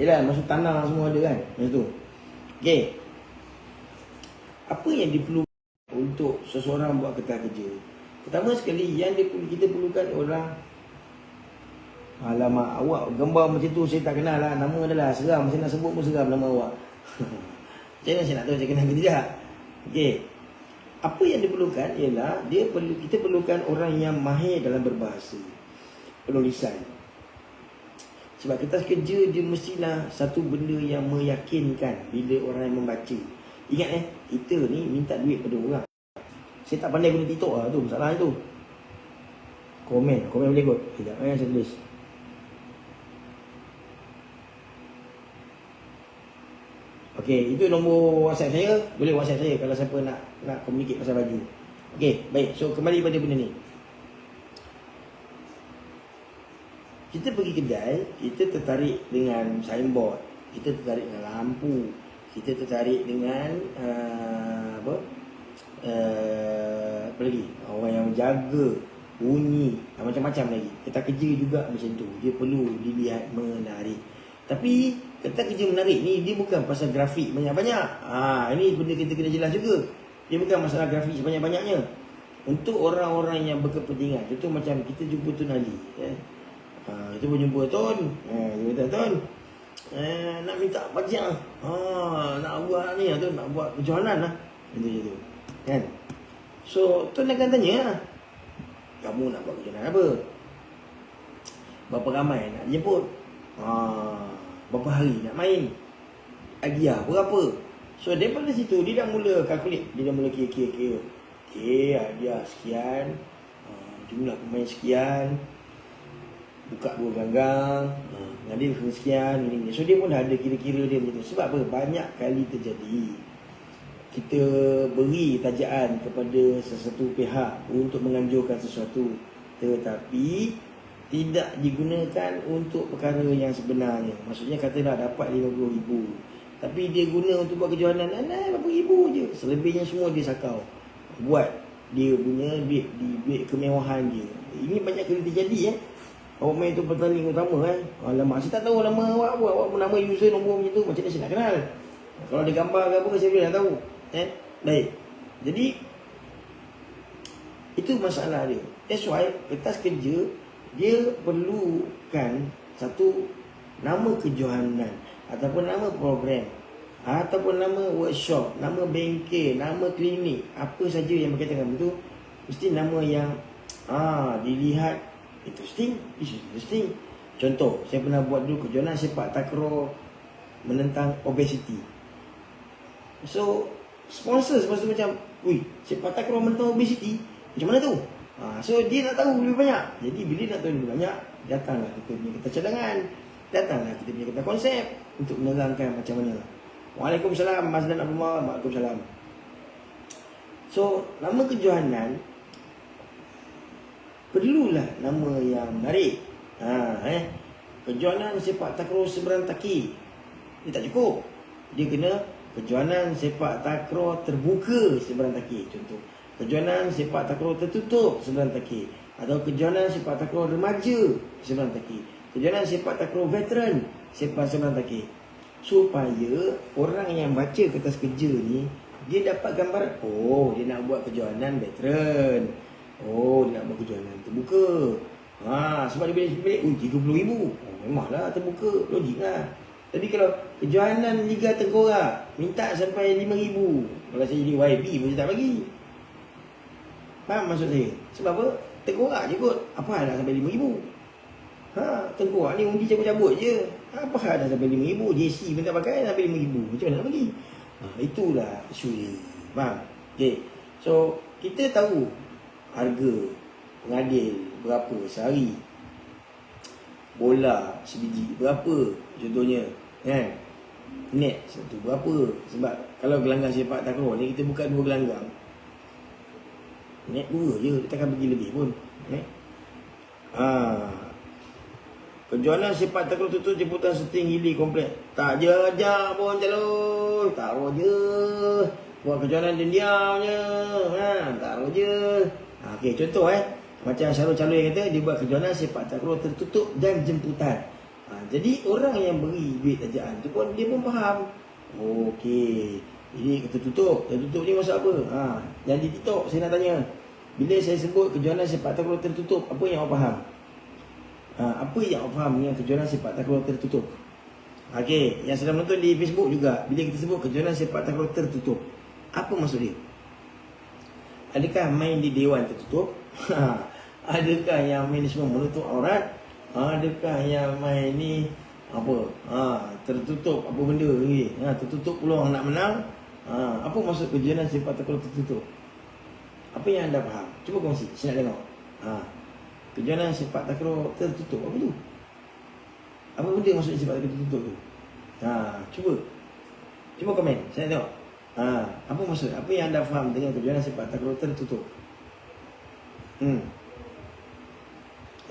Yelah, masuk tanah semua ada kan? Macam tu. Okey. Apa yang diperlukan untuk seseorang buat kertas kerja? Pertama sekali, yang kita perlukan orang. Alamak, awak gambar macam tu saya tak kenal lah. Nama adalah seram, saya nak sebut pun seram nama awak. Macam mana saya nak tahu saya kenal ke tidak? Okey. Apa yang diperlukan ialah kita perlukan orang yang mahir dalam berbahasa, penulisan. Sebab kertas kerja dia mestilah satu benda yang meyakinkan bila orang yang membaca. Ingat kita ni minta duit pada orang. Saya tak pandai guna TikTok lah tu, masalah tu. Komen boleh kot. Sekejap saya tulis. Okey, itu nombor WhatsApp saya. Boleh WhatsApp saya kalau siapa nak communicate pasal baju. Okey, baik. So kembali pada benda ni. Kita pergi kedai, kita tertarik dengan signboard, kita tertarik dengan lampu, kita tertarik dengan apa lagi? Orang yang jaga, bunyi, macam-macam lagi. Kertas kerja juga macam tu. Dia perlu dilihat menarik. Tapi kertas kerja menarik ni dia bukan pasal grafik banyak-banyak. Ini benda kita kena jelas juga. Dia bukan masalah grafik sebanyak-banyaknya. Untuk orang-orang yang berkepentingan, contoh macam kita jumpa Tun Ali, kita pun jumpa Tun, kita Tun, nak minta baca, nak buat ni tu, nak buat kejohanan lah, gitu kan. So Tun akan tanya, kamu nak buat kejohanan apa? Berapa ramai nak jemput? Berapa hari nak main? Hadiah berapa? So daripada situ dia dah mula calculate, dia dah mula kira. Okey, hadiah sekian, jumlah pemain sekian, buka 2 gelanggang, ngadil sekian, ini. So dia pun dah ada kira-kira dia macam tu. Sebab apa? Banyak kali terjadi kita beri tajaan kepada sesuatu pihak untuk menganjurkan sesuatu, tetapi tidak digunakan untuk perkara yang sebenarnya. Maksudnya katalah dapat RM50,000, tapi dia guna untuk buat kejohanan berapa ribu je. Selebihnya semua dia sakau buat dia punya duit kemewahan dia. Ini banyak kali terjadi. Awak main tu pertanding utama alamak, saya tak tahu nama awak apa. Awak nama user nombor macam tu, macam mana saya nak kenal? Kalau ada gambar ke apa, saya boleh nak tahu. Baik. Jadi itu masalah dia. That's why kertas kerja dia perlukan satu nama kejohanan ataupun nama program ataupun nama workshop, nama bengkel, nama klinik, apa saja yang berkaitan dengan itu, mesti nama yang dilihat interesting. Contoh, saya pernah buat dulu kejohanan sepak takraw menentang obesity. So sponsor macam, sepak takraw menentang obesity, macam mana tu? So dia nak tahu lebih banyak. Jadi bila nak tahu lebih banyak, datanglah kita punya kertas cadangan, datanglah kita punya kertas konsep untuk menerangkan macam mana. Waalaikumsalam Mas Dan Abdullah. Waalaikumsalam. So nama kejohanan perlulah nama yang menarik. Kejohanan sepak takraw seberang taki, dia tak cukup. Dia kena kejohanan sepak takraw terbuka seberang taki. Contoh, kejohanan sepak takraw tertutup seberang taki, atau kejohanan sepak takraw remaja seberang taki, kejohanan sepak takraw veteran seberang taki. Supaya orang yang baca kertas kerja ni, dia dapat gambar, dia nak buat kejohanan veteran, dia nak buat kejohanan terbuka. Sebab dia balik RM30,000, memanglah terbuka, logik lah. Tapi kalau kejohanan Liga Tengkorak minta sampai RM5,000, kalau saya jadi YB pun saya tak bagi. Faham maksud saya? Sebab apa? Tengkorak je kot, apa nak sampai RM5,000? Tengkorak ni undi cabut-cabut je, apa dah sampai RM5,000? JC pun tak pakai sampai RM5,000, macam mana nak bagi? Itulah isu dia. Faham? Okay. So kita tahu harga pengadil berapa sehari, bola sebiji berapa contohnya, kan? Net satu berapa? Sebab kalau gelanggang sepak takraw ni kita buka 2 gelanggang, net 2 je, dia takkan pergi lebih pun. Kejohanan sepak takraw tutup jemputan seting hili komplet. Tak je ajak pun calon, taruh je. Buat kejohanan diam je, taruh je. Okey, contoh macam Syarul Calon yang kata dia buat kejohanan sepak takraw tertutup dan jemputan. Jadi orang yang beri duit tajaan tu pun dia pun faham. Okey, ini tertutup ni maksud apa? Yang di TikTok saya nak tanya, bila saya sebut kejohanan sepak takraw tertutup, apa yang awak faham? Apa yang awak faham dengan kejohanan sepak takraw tertutup? Okey, yang sedang menonton di Facebook juga, bila kita sebut kejohanan sepak takraw tertutup, apa maksud dia? Adakah main di dewan tertutup? Adakah yang main semua menutup aurat? Adakah yang main ni apa? Tertutup apa benda ni? Tertutup peluang nak menang. Apa maksud kejuanan sepak takraw tertutup? Apa yang anda faham? Cuba kongsi, saya nak tengok. Kejuanan sepak takraw tertutup, apa tu? Apa benda maksud sepak takraw tertutup tu? Cuba komen, saya nak tengok. Apa maksud? Apa yang anda faham dengan kejuanan sepak takraw tertutup?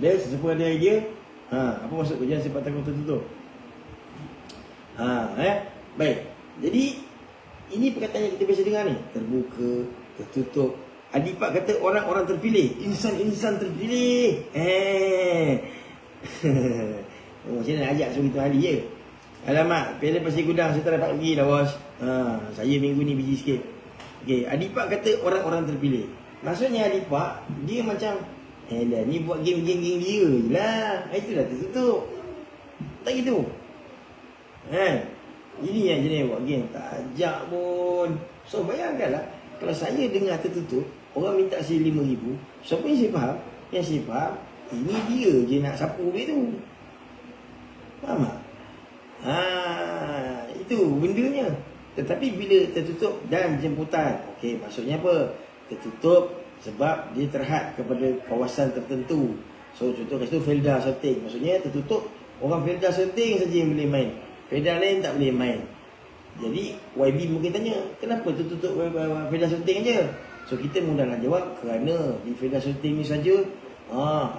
Ada sesiapa ada idea? Apa maksud kejuanan sepak takraw tertutup? Baik. Jadi ini perkataan yang kita biasa dengar ni, terbuka, tertutup. Adipak kata orang-orang terpilih, insan-insan terpilih. Saya nak ajak suruh kita hari je. Alamak, Piala Pasir Gudang saya tak dapat pergi dah bos. Saya minggu ni busy sikit. Okey, Adipak kata orang-orang terpilih. Maksudnya Adipak, dia macam ni buat game-game dia je lah. Itulah tertutup. Tak gitu. Ini yang jenis buat game, tak ajak pun. So bayangkanlah, kalau saya dengar tertutup, orang minta saya 5,000. Siapa yang saya faham? Yang saya faham, ini dia je nak sapu duit tu. Faham tak? Itu bendanya. Tetapi bila tertutup dan jemputan, okey, maksudnya apa? Tertutup sebab dia terhad kepada kawasan tertentu. So contoh kat situ Felda Sorting, maksudnya tertutup, orang Felda Sorting saja yang boleh main, Felda lain tak boleh main. Jadi YB mungkin tanya, kenapa tertutup Felda Sorting aja? So kita mudah nak jawab, kerana di Felda Sorting ni saja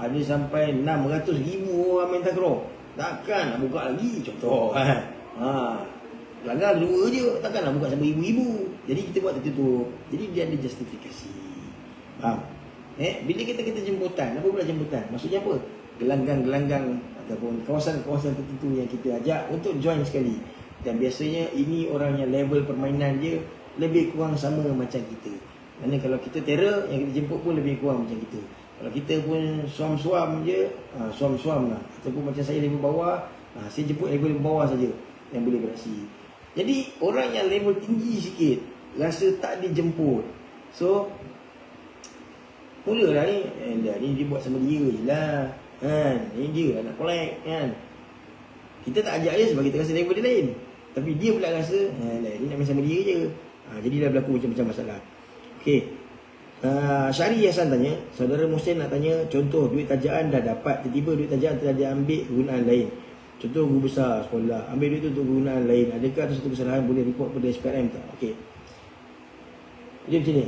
ada sampai 600,000 orang main takraw. Takkan nak buka lagi, contoh langgar 2 je, takkan nak buka sampai ibu-ibu. Jadi kita buat tertutup. Jadi dia ada justifikasi. Faham? Bila kita jemputan, apa pula jemputan? Maksudnya apa? Gelanggang-gelanggang ataupun kawasan-kawasan tertentu yang kita ajak untuk join sekali. Dan biasanya ini orang yang level permainan dia lebih kurang sama macam kita. Kerana kalau kita terror, yang kita jemput pun lebih kurang macam kita. Kalau kita pun suam-suam je, suam-suam lah. Ataupun macam saya level bawah, saya jemput level bawah saja yang boleh beraksi. Jadi orang yang level tinggi sikit rasa tak dijemput. So mulalah ni, ni dia buat sama dia je lah. Ni dia nak collect kan. Kita tak ajak dia sebab kita rasa level dia lain. Tapi dia pula rasa ni nak main sama dia je. Jadilah berlaku macam-macam masalah. Okey. Syari Hasan tanya, saudara Muslim nak tanya, contoh duit tajaan dah dapat, tiba-tiba duit tajaan telah diambil kegunaan lain. Contoh guru besar sekolah ambil duit tu untuk kegunaan lain. Adakah ada satu kesalahan, boleh report pada SPRM tak? Okey. Dia macam ni.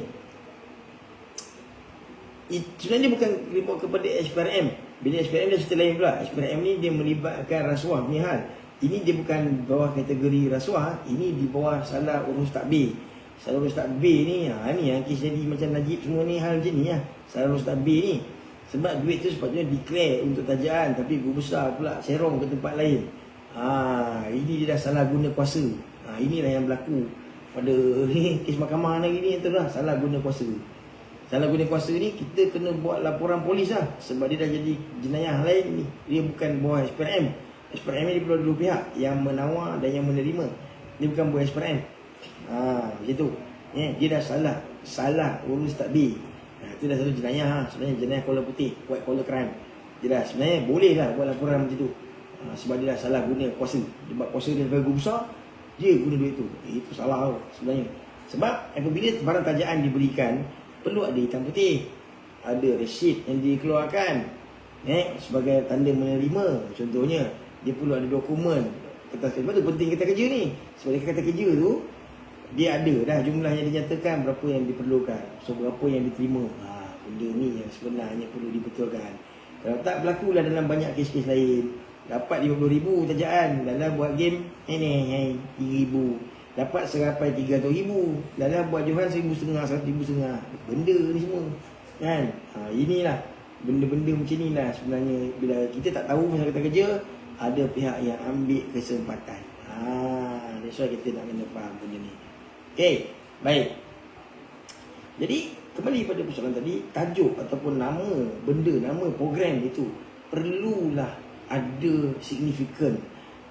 Sebenarnya bukan report kepada SPRM. Bila SPRM dia cerita lain pula. SPRM ni dia melibatkan rasuah punya hal. Ini dia bukan bawah kategori rasuah, ini di bawah salah urus takbir. Salah urus takbir ni, ni yang kes jadi macam Najib semua ni hal macam ni lah. Salah urus takbir ni. Sebab duit tu sepatutnya declare untuk tajaan, tapi guru besar pula serong ke tempat lain. Ini dia dah salah guna kuasa. Inilah yang berlaku pada kes mahkamah lagi ni, itulah salah guna kuasa. Salah guna kuasa ni kita kena buat laporan polis lah. Sebab dia dah jadi jenayah lain ni. Dia bukan bawah SPRM. SPRM ni perlu dua pihak, yang menawar dan yang menerima. Dia bukan bawah SPRM. Macam tu. Dia dah salah urus takbir. Itu dah satu jenayah. Sebenarnya jenayah collar putih, white collar crime. Dia dah sebenarnya boleh lah buat laporan macam tu. Sebab dia dah salah guna kuasa. Sebab kuasa dia lebih besar, dia guna duit tu. Itu salah tau sebenarnya. Sebab apabila barang tajaan diberikan, perlu ada hitam putih, ada resit yang dikeluarkan sebagai tanda menerima. Contohnya dia perlu ada dokumen kertas. Sebab tu penting kita kerja ni. Sebab dia kata kerja tu dia ada dah jumlah yang dinyatakan, berapa yang diperlukan, so berapa yang diterima. Benda ni yang sebenarnya perlu dibetulkan. Kalau tak berlaku lah dalam banyak kes-kes lain. Dapat 50,000 tajaan, dalam buat game 3,000. Dapat serapai 300,000, dalam buat johan 1,500, 1,500. Benda ni semua kan. Inilah benda-benda macam ni lah sebenarnya. Bila kita tak tahu masa kita kerja, ada pihak yang ambil kesempatan. That's why kita nak kena faham benda ni. Okay, baik. Jadi kembali pada persoalan tadi, tajuk ataupun nama benda, nama program itu perlulah ada signifikan,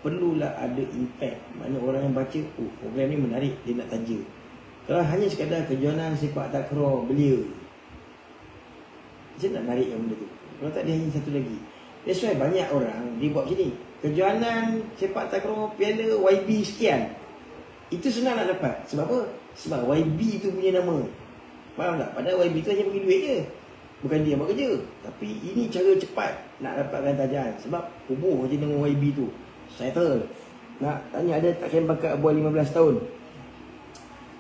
perlulah ada impact. Maknanya orang yang baca, program ni menarik, dia nak taja. Kalau hanya sekadar kejohanan sepak takraw belia, saya nak narik yang benda tu. Kalau tak, dia hanya satu lagi. That's why banyak orang dia buat macam ni. Kejohanan sepak takraw piala YB sekian, itu senang nak dapat. Sebab apa? Sebab YB tu punya nama. Faham tak? Padahal YB tu hanya bagi duit je, bukan dia buat kerja. Tapi ini cara cepat nak dapatkan tajaan. Sebab hubung je dengan YB tu, settle. Nak tanya ada tak camp bakat buat 15 tahun.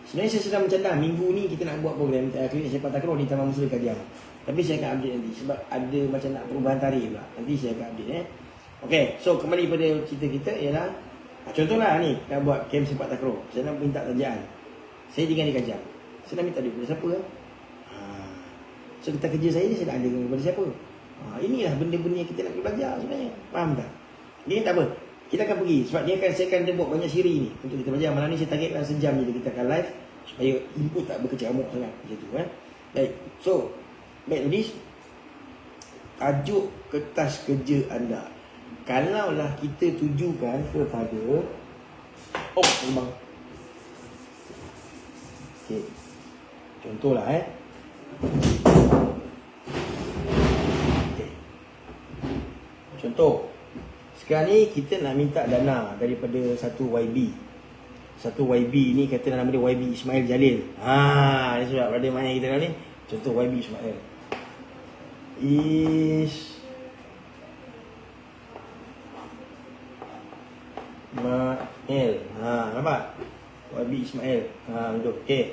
Sebenarnya saya sedang mencadang minggu ni kita nak buat program klinik sepak takraw di Taman Muslim Kadiang. Tapi saya akan update nanti sebab ada macam nak perubahan tarikh pula. Nanti saya akan update Okey, so kembali pada cerita kita ialah contohlah ni nak buat camp sepak takraw. Saya nak minta tajaan. Saya dengan dia kajang. Saya nak minta duit pada siapa? So kita kerja saya ni saya nak ada kepada siapa? Inilah benda-benda yang kita nak belajar sebenarnya. Faham tak? Ini tak apa. Kita akan pergi sebab saya akan buat banyak siri ni untuk kita belajar. Malam ni saya targetkan sejam je kita akan live supaya input tak berkecamuk sangat macam tu Baik. So, baik ladies. Tajuk kertas kerja anda. Kalaulah kita tujukan kepada memang. Okey. Contohlah Okay. Contoh. Sekarang ni kita nak minta dana daripada satu YB. Satu YB ni kata nama dia YB Ismail Jalil. Ni sebab brother mana kita ni. Contoh YB Ismail. Ismail. Nampak? YB Ismail. Betul. Okey.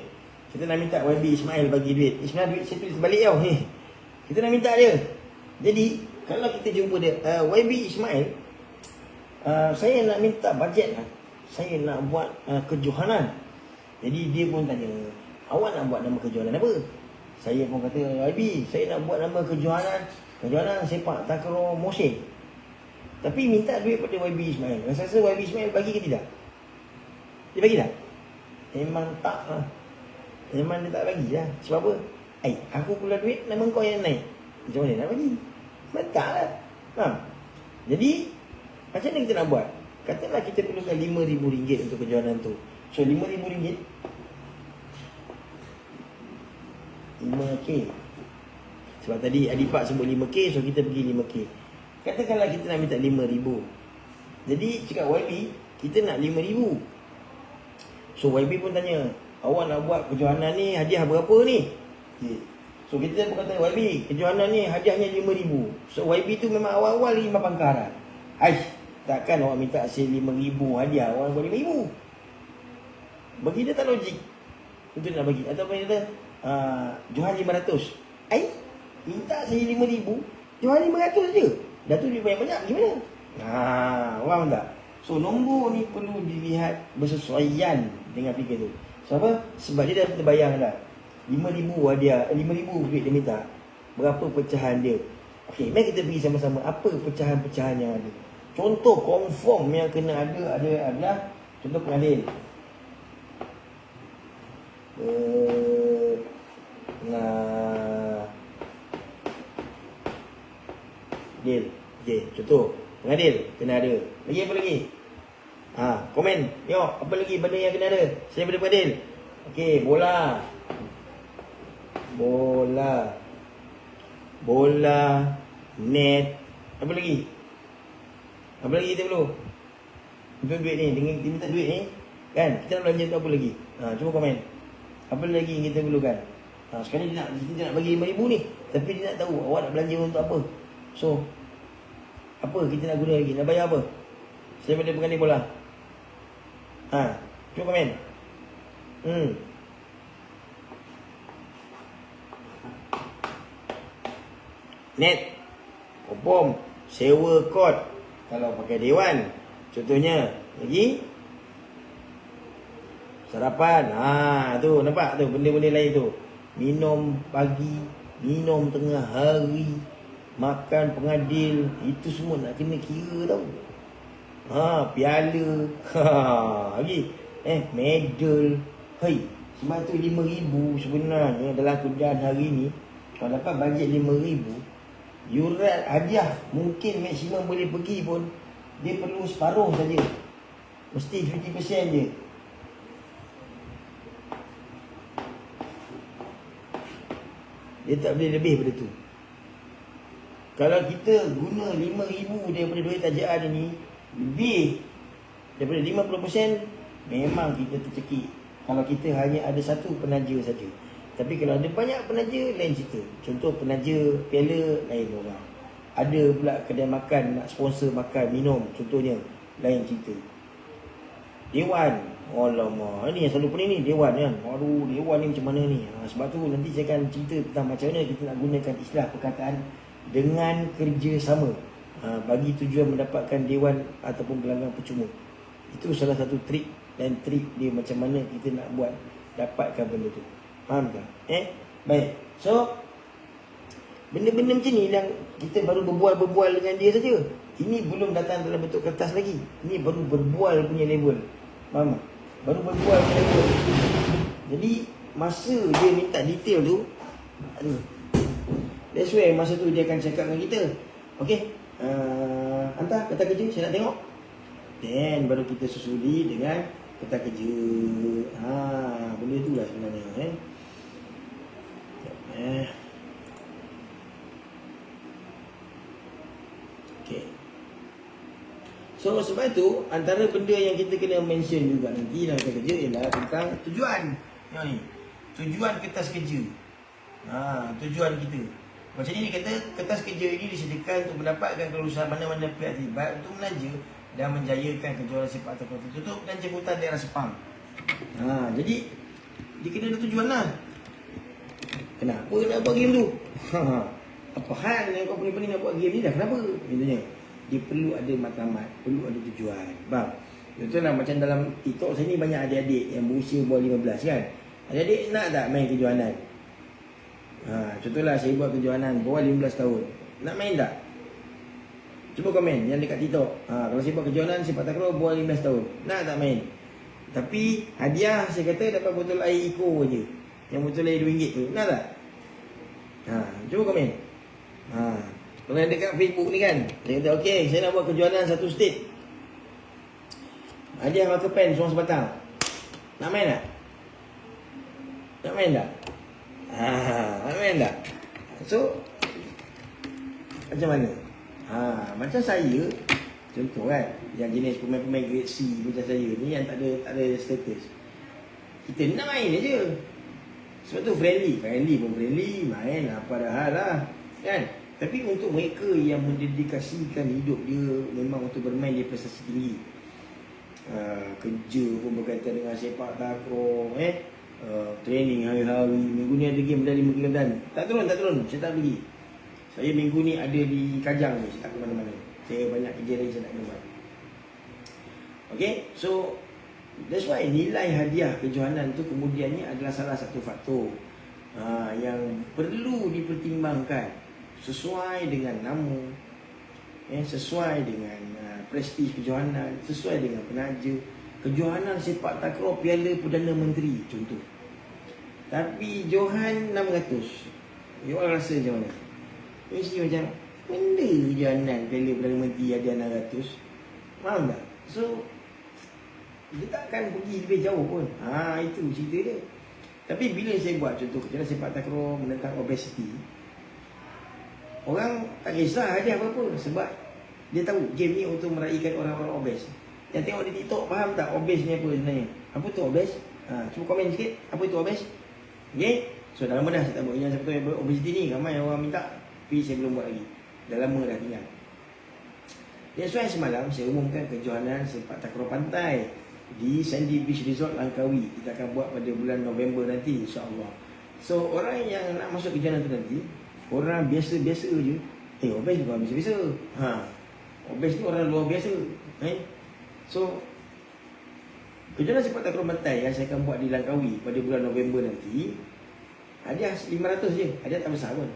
Kita nak minta YB Ismail bagi duit. Ismail duit saya tulis balik tau. Kita nak minta dia. Jadi, kalau kita jumpa dia, YB Ismail, saya nak minta bajet lah. Saya nak buat kejohanan. Jadi dia pun tanya, awak nak buat nama kejohanan apa? Saya pun kata, YB, saya nak buat nama kejohanan sepak takraw Mosing. Tapi minta duit pada YB Ismail. Rasa YB Ismail bagi ke tidak? Dia bagi tak? Memang tak lah. Memang dia tak bagi lah. Sebab apa? Aku pula duit, nama kau yang naik. Macam mana nak bagi? Betul lah. Jadi macam mana kita nak buat? Katalah kita perlukan RM5,000 untuk kejohanan tu. So RM5,000 5K. Sebab tadi Adipak sebut 5K, so kita pergi 5K. Katakanlah kita nak minta RM5,000. Jadi cakap YB, kita nak RM5,000. So YB pun tanya, awak nak buat kejohanan ni hadiah berapa ni? So kita pun kata, YB, kejohanan ni hadiahnya RM5,000. So YB tu memang awal-awal lagi pangkaran. Takkan awak minta hasil RM5,000 hadiah, awak buat RM5,000. Bagi dia tak logik. Itu nak bagi. Ataupun dia kata, johan RM500. Minta saya RM5,000, johan RM500 je. Dah tu dia banyak-banyak, gimana? Faham tak? So nombor ni perlu dilihat bersesuaian dengan fikir tu. Sebab apa? Sebab dia dah terbayang dah. RM5,000 hadiah, RM5,000 duit dia minta. Berapa pecahan dia? Okey, mari kita pergi sama-sama apa pecahan-pecahan yang ada. Contoh confirm yang kena ada adalah contoh pengadil. Pengadil. Okey, contoh pengadil kena ada. Lagi apa lagi? Komen. Tengok apa lagi benda yang kena ada. Saya pada pengadil. Okey, bola, net, apa lagi? Apa lagi kita perlu? Untuk duit ni, dengan kita minta duit ni, kan? Kita nak belanja tu apa lagi? Cuba komen. Apa lagi yang kita perlukan? Sekarang kita nak bagi RM5,000 ni, tapi dia nak tahu awak nak belanja untuk apa. So, apa kita nak guna lagi? Nak bayar apa? Saya pada pengadil bola. Cuba komen. Net, confirm, sewa kod kalau pakai dewan. Contohnya lagi sarapan. Tu nampak tu benda-benda lain tu. Minum pagi, minum tengah hari, makan pengadil, itu semua nak kena kira tau. Piala, lagi medal. Sebab tu RM5,000 sebenarnya dalam keadaan hari ni. Kalau dapat bajet RM5,000, yuran hadiah mungkin maksimum boleh pergi pun dia perlu separuh saja. Mesti 50% je. Dia tak boleh lebih daripada tu. Kalau kita guna 5,000 daripada duit tajaan ini, lebih daripada 50%, memang kita tercekik. Kalau kita hanya ada satu penaja saja. Tapi kalau ada banyak penaja, lain cerita. Contoh penaja piala, lain orang. Ada pula kedai makan nak sponsor makan, minum, contohnya, lain cerita. Dewan, alamak, ini yang selalu pening ni, Dewan kan. Aduh, Dewan ni macam mana ni? Sebab tu nanti saya akan cerita tentang macam mana kita nak gunakan istilah perkataan dengan kerjasama, bagi tujuan mendapatkan Dewan ataupun gelanggang percuma. Itu salah satu trik dan trik dia macam mana kita nak buat dapatkan benda tu. Faham tak? Baik. So, benda-benda macam ni yang kita baru berbual-berbual dengan dia saja. Ini belum datang dalam bentuk kertas lagi. Ini baru berbual punya level. Faham tak? Baru berbual punya level. Jadi, masa dia minta detail tu, aduh, that's why masa tu dia akan cakap dengan kita. Okay, hantar peta kerja, saya nak tengok. Then baru kita susuli dengan peta kerja. Benda tu lah sebenarnya. Okay. So sebab tu antara benda yang kita kena mention juga nanti dalam peta kerja ialah tentang tujuan. Yang ni, tujuan kertas kerja. Tujuan kita. Macam ni dia kata, kertas kerja ini disediakan untuk mendapatkan kelulusan mana-mana pihak terlibat untuk menaja dan menjayakan kejuaraan sepak takraw tertutup dan jemputan daerah Sepang. Jadi dia kena ada tujuan lah. Kenapa nak buat game tu? Apa hal yang kau pening-pening nak buat game ni dah? Kenapa? Intinya dia perlu ada matlamat, perlu ada tujuan. Faham? Contohlah macam dalam TikTok saya ni banyak adik-adik yang berusia bawah 15 kan. Adik-adik nak tak main kejohanan? Contohlah saya buat kejohanan bawah 15 tahun. Nak main tak? Cuba komen yang dekat TikTok. Kalau saya buat kejohanan sepak takraw bawah 15 tahun, nak tak main? Tapi hadiah saya kata dapat botol air Eco je. Yang botol air RM2 tu. Nak tak? Cuba komen. Kalau yang dekat Facebook ni kan, saya kata okey, saya nak buat kejohanan satu state. Hadiah marker pen seorang sebatang. Nak main tak? Nak main tak? Nak main tak? So macam mana? Macam saya, contoh kan, yang jenis pemain-pemain grade C macam saya ni yang tak ada status. Kita nak main je. Sebab tu friendly pun friendly, main apa dah hal lah kan. Tapi untuk mereka yang mendedikasikan hidup dia memang untuk bermain dia prestasi tinggi, kerja pun berkaitan dengan sepak takraw, training hari-hari, minggu ni ada game dari Kelantan. Tak turun, saya tak pergi. Saya minggu ni ada di Kajang ni, saya tak ke mana-mana. Saya banyak kerja lain saya nak kena buat. Okay, so that's why nilai hadiah kejohanan tu kemudiannya adalah salah satu faktor yang perlu dipertimbangkan sesuai dengan nama, sesuai dengan prestij kejohanan, sesuai dengan penaja. Kejohanan sepak takraw Piala Perdana Menteri contoh. Tapi Johan 600. You all rasa macam mana? Mesti macam benda kejohanan Piala Perdana Menteri ada 600. Faham tak? So dia takkan pergi lebih jauh pun. Itu cerita dia. Tapi bila saya buat contoh kejohanan sepak takraw menentang obesiti, orang tak kisah hadiah apa-apa sebab dia tahu game ni untuk meraihkan orang-orang obes. Yang tengok di TikTok faham tak obes ni apa sebenarnya? Apa tu obes? Cuba komen sikit, apa itu obes? Okay? So dah lama dah saya tak buat yang seperti obesiti ni. Ramai orang minta, tapi saya belum buat lagi. Dah lama dah tinggal. That's why semalam saya umumkan kejohanan sepak takraw pantai di Sandy Beach Resort Langkawi. Kita akan buat pada bulan November nanti, insyaAllah. So orang yang nak masuk kejohanan tu nanti, orang biasa-biasa je. Obes bukan biasa-biasa. Obes tu orang luar biasa. So kejohanan sepak takraw pantai yang saya akan buat di Langkawi pada bulan November nanti, hadiah 500 je. Hadiah tak besar pun.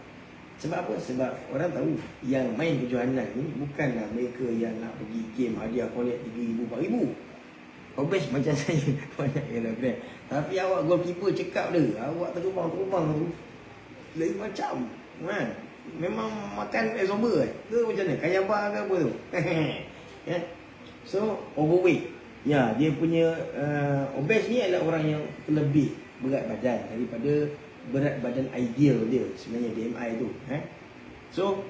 Sebab apa? Sebab orang tahu yang main kejohanan ni bukanlah mereka yang nak pergi game hadiah kolek 3,000, 4,000. Obes macam saya banyak yang nak kena. Tapi awak goalkeeper cekap dia, awak terbang tu lain macam. Memang makan exober ke macam mana? Kayaba ke apa tu? So overweight. Dia punya obes ni adalah orang yang terlebih berat badan daripada berat badan ideal dia sebenarnya BMI tu. So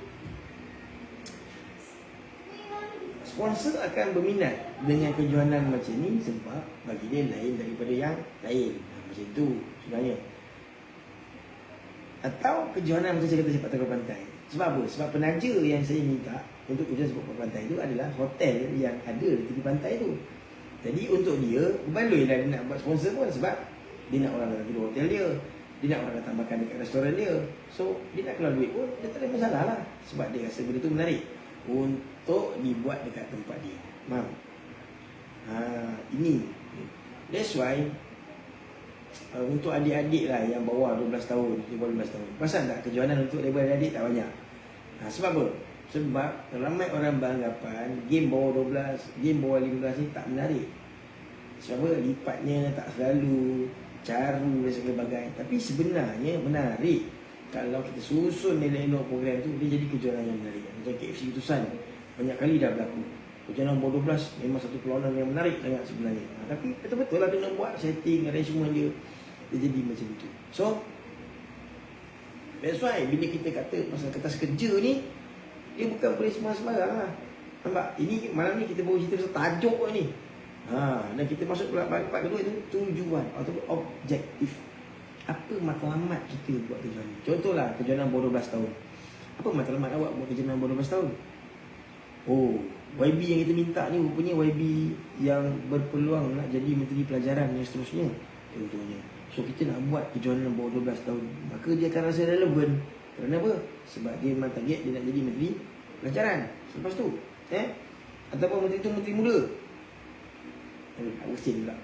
sponsor akan berminat dengan kejohanan macam ni sebab bagi dia lain daripada yang lain. Macam tu sebenarnya. Atau kejohanan macam saya kata sepak takraw pantai. Sebab apa? Sebab penaja yang saya minta untuk kejohanan sepak takraw pantai itu adalah hotel yang ada di tepi pantai tu. Jadi untuk dia, baloi lah dia nak buat sponsor pun sebab dia nak orang datang tidur hotel dia. Dia nak orang datang makan dekat restoran dia. So, dia nak keluar duit pun, dia tak ada masalah lah. Sebab dia rasa benda tu menarik untuk dibuat dekat tempat dia. Faham? Ini. That's why untuk adik-adik lah yang bawah 12 tahun, di bawah 15 tahun. Pasal tak kejohanan untuk daripada adik tak banyak? Sebab apa? Sebab ramai orang beranggapan game bawah 12, game bawah 15 ni tak menarik. Sebab apa? Lipatnya tak selalu, caru dan sebagainya. Tapi sebenarnya menarik. Kalau kita susun elok-elok program tu, dia jadi kejohanan yang menarik. Macam KFC Utusan, banyak kali dah berlaku. Kejohanan bawah 12 memang satu perlawanan yang menarik sangat sebenarnya. Tapi betul-betul lah kena buat setting, arrangement dia jadi macam itu. So that's why bila kita kata pasal kertas kerja ni, dia bukan boleh sembarang-sembarang lah. Nampak? Ini malam ni kita baru cerita pasal tajuk ni. Dan kita masuk pula part kedua itu tujuan ataupun objektif. Apa matlamat kita buat kejohanan ni? Contohlah kejohanan bawah 12 tahun. Apa matlamat awak buat kejohanan bawah 12 tahun? YB yang kita minta ni rupanya YB yang berpeluang nak jadi Menteri Pelajaran yang seterusnya contohnya. So kita nak buat kejohanan bawah 12 tahun, maka dia akan rasa relevan. Kerana apa? Sebab dia memang target dia nak jadi Menteri Pelajaran. Lepas tu ataupun menteri tu menteri muda. Tak usin pula.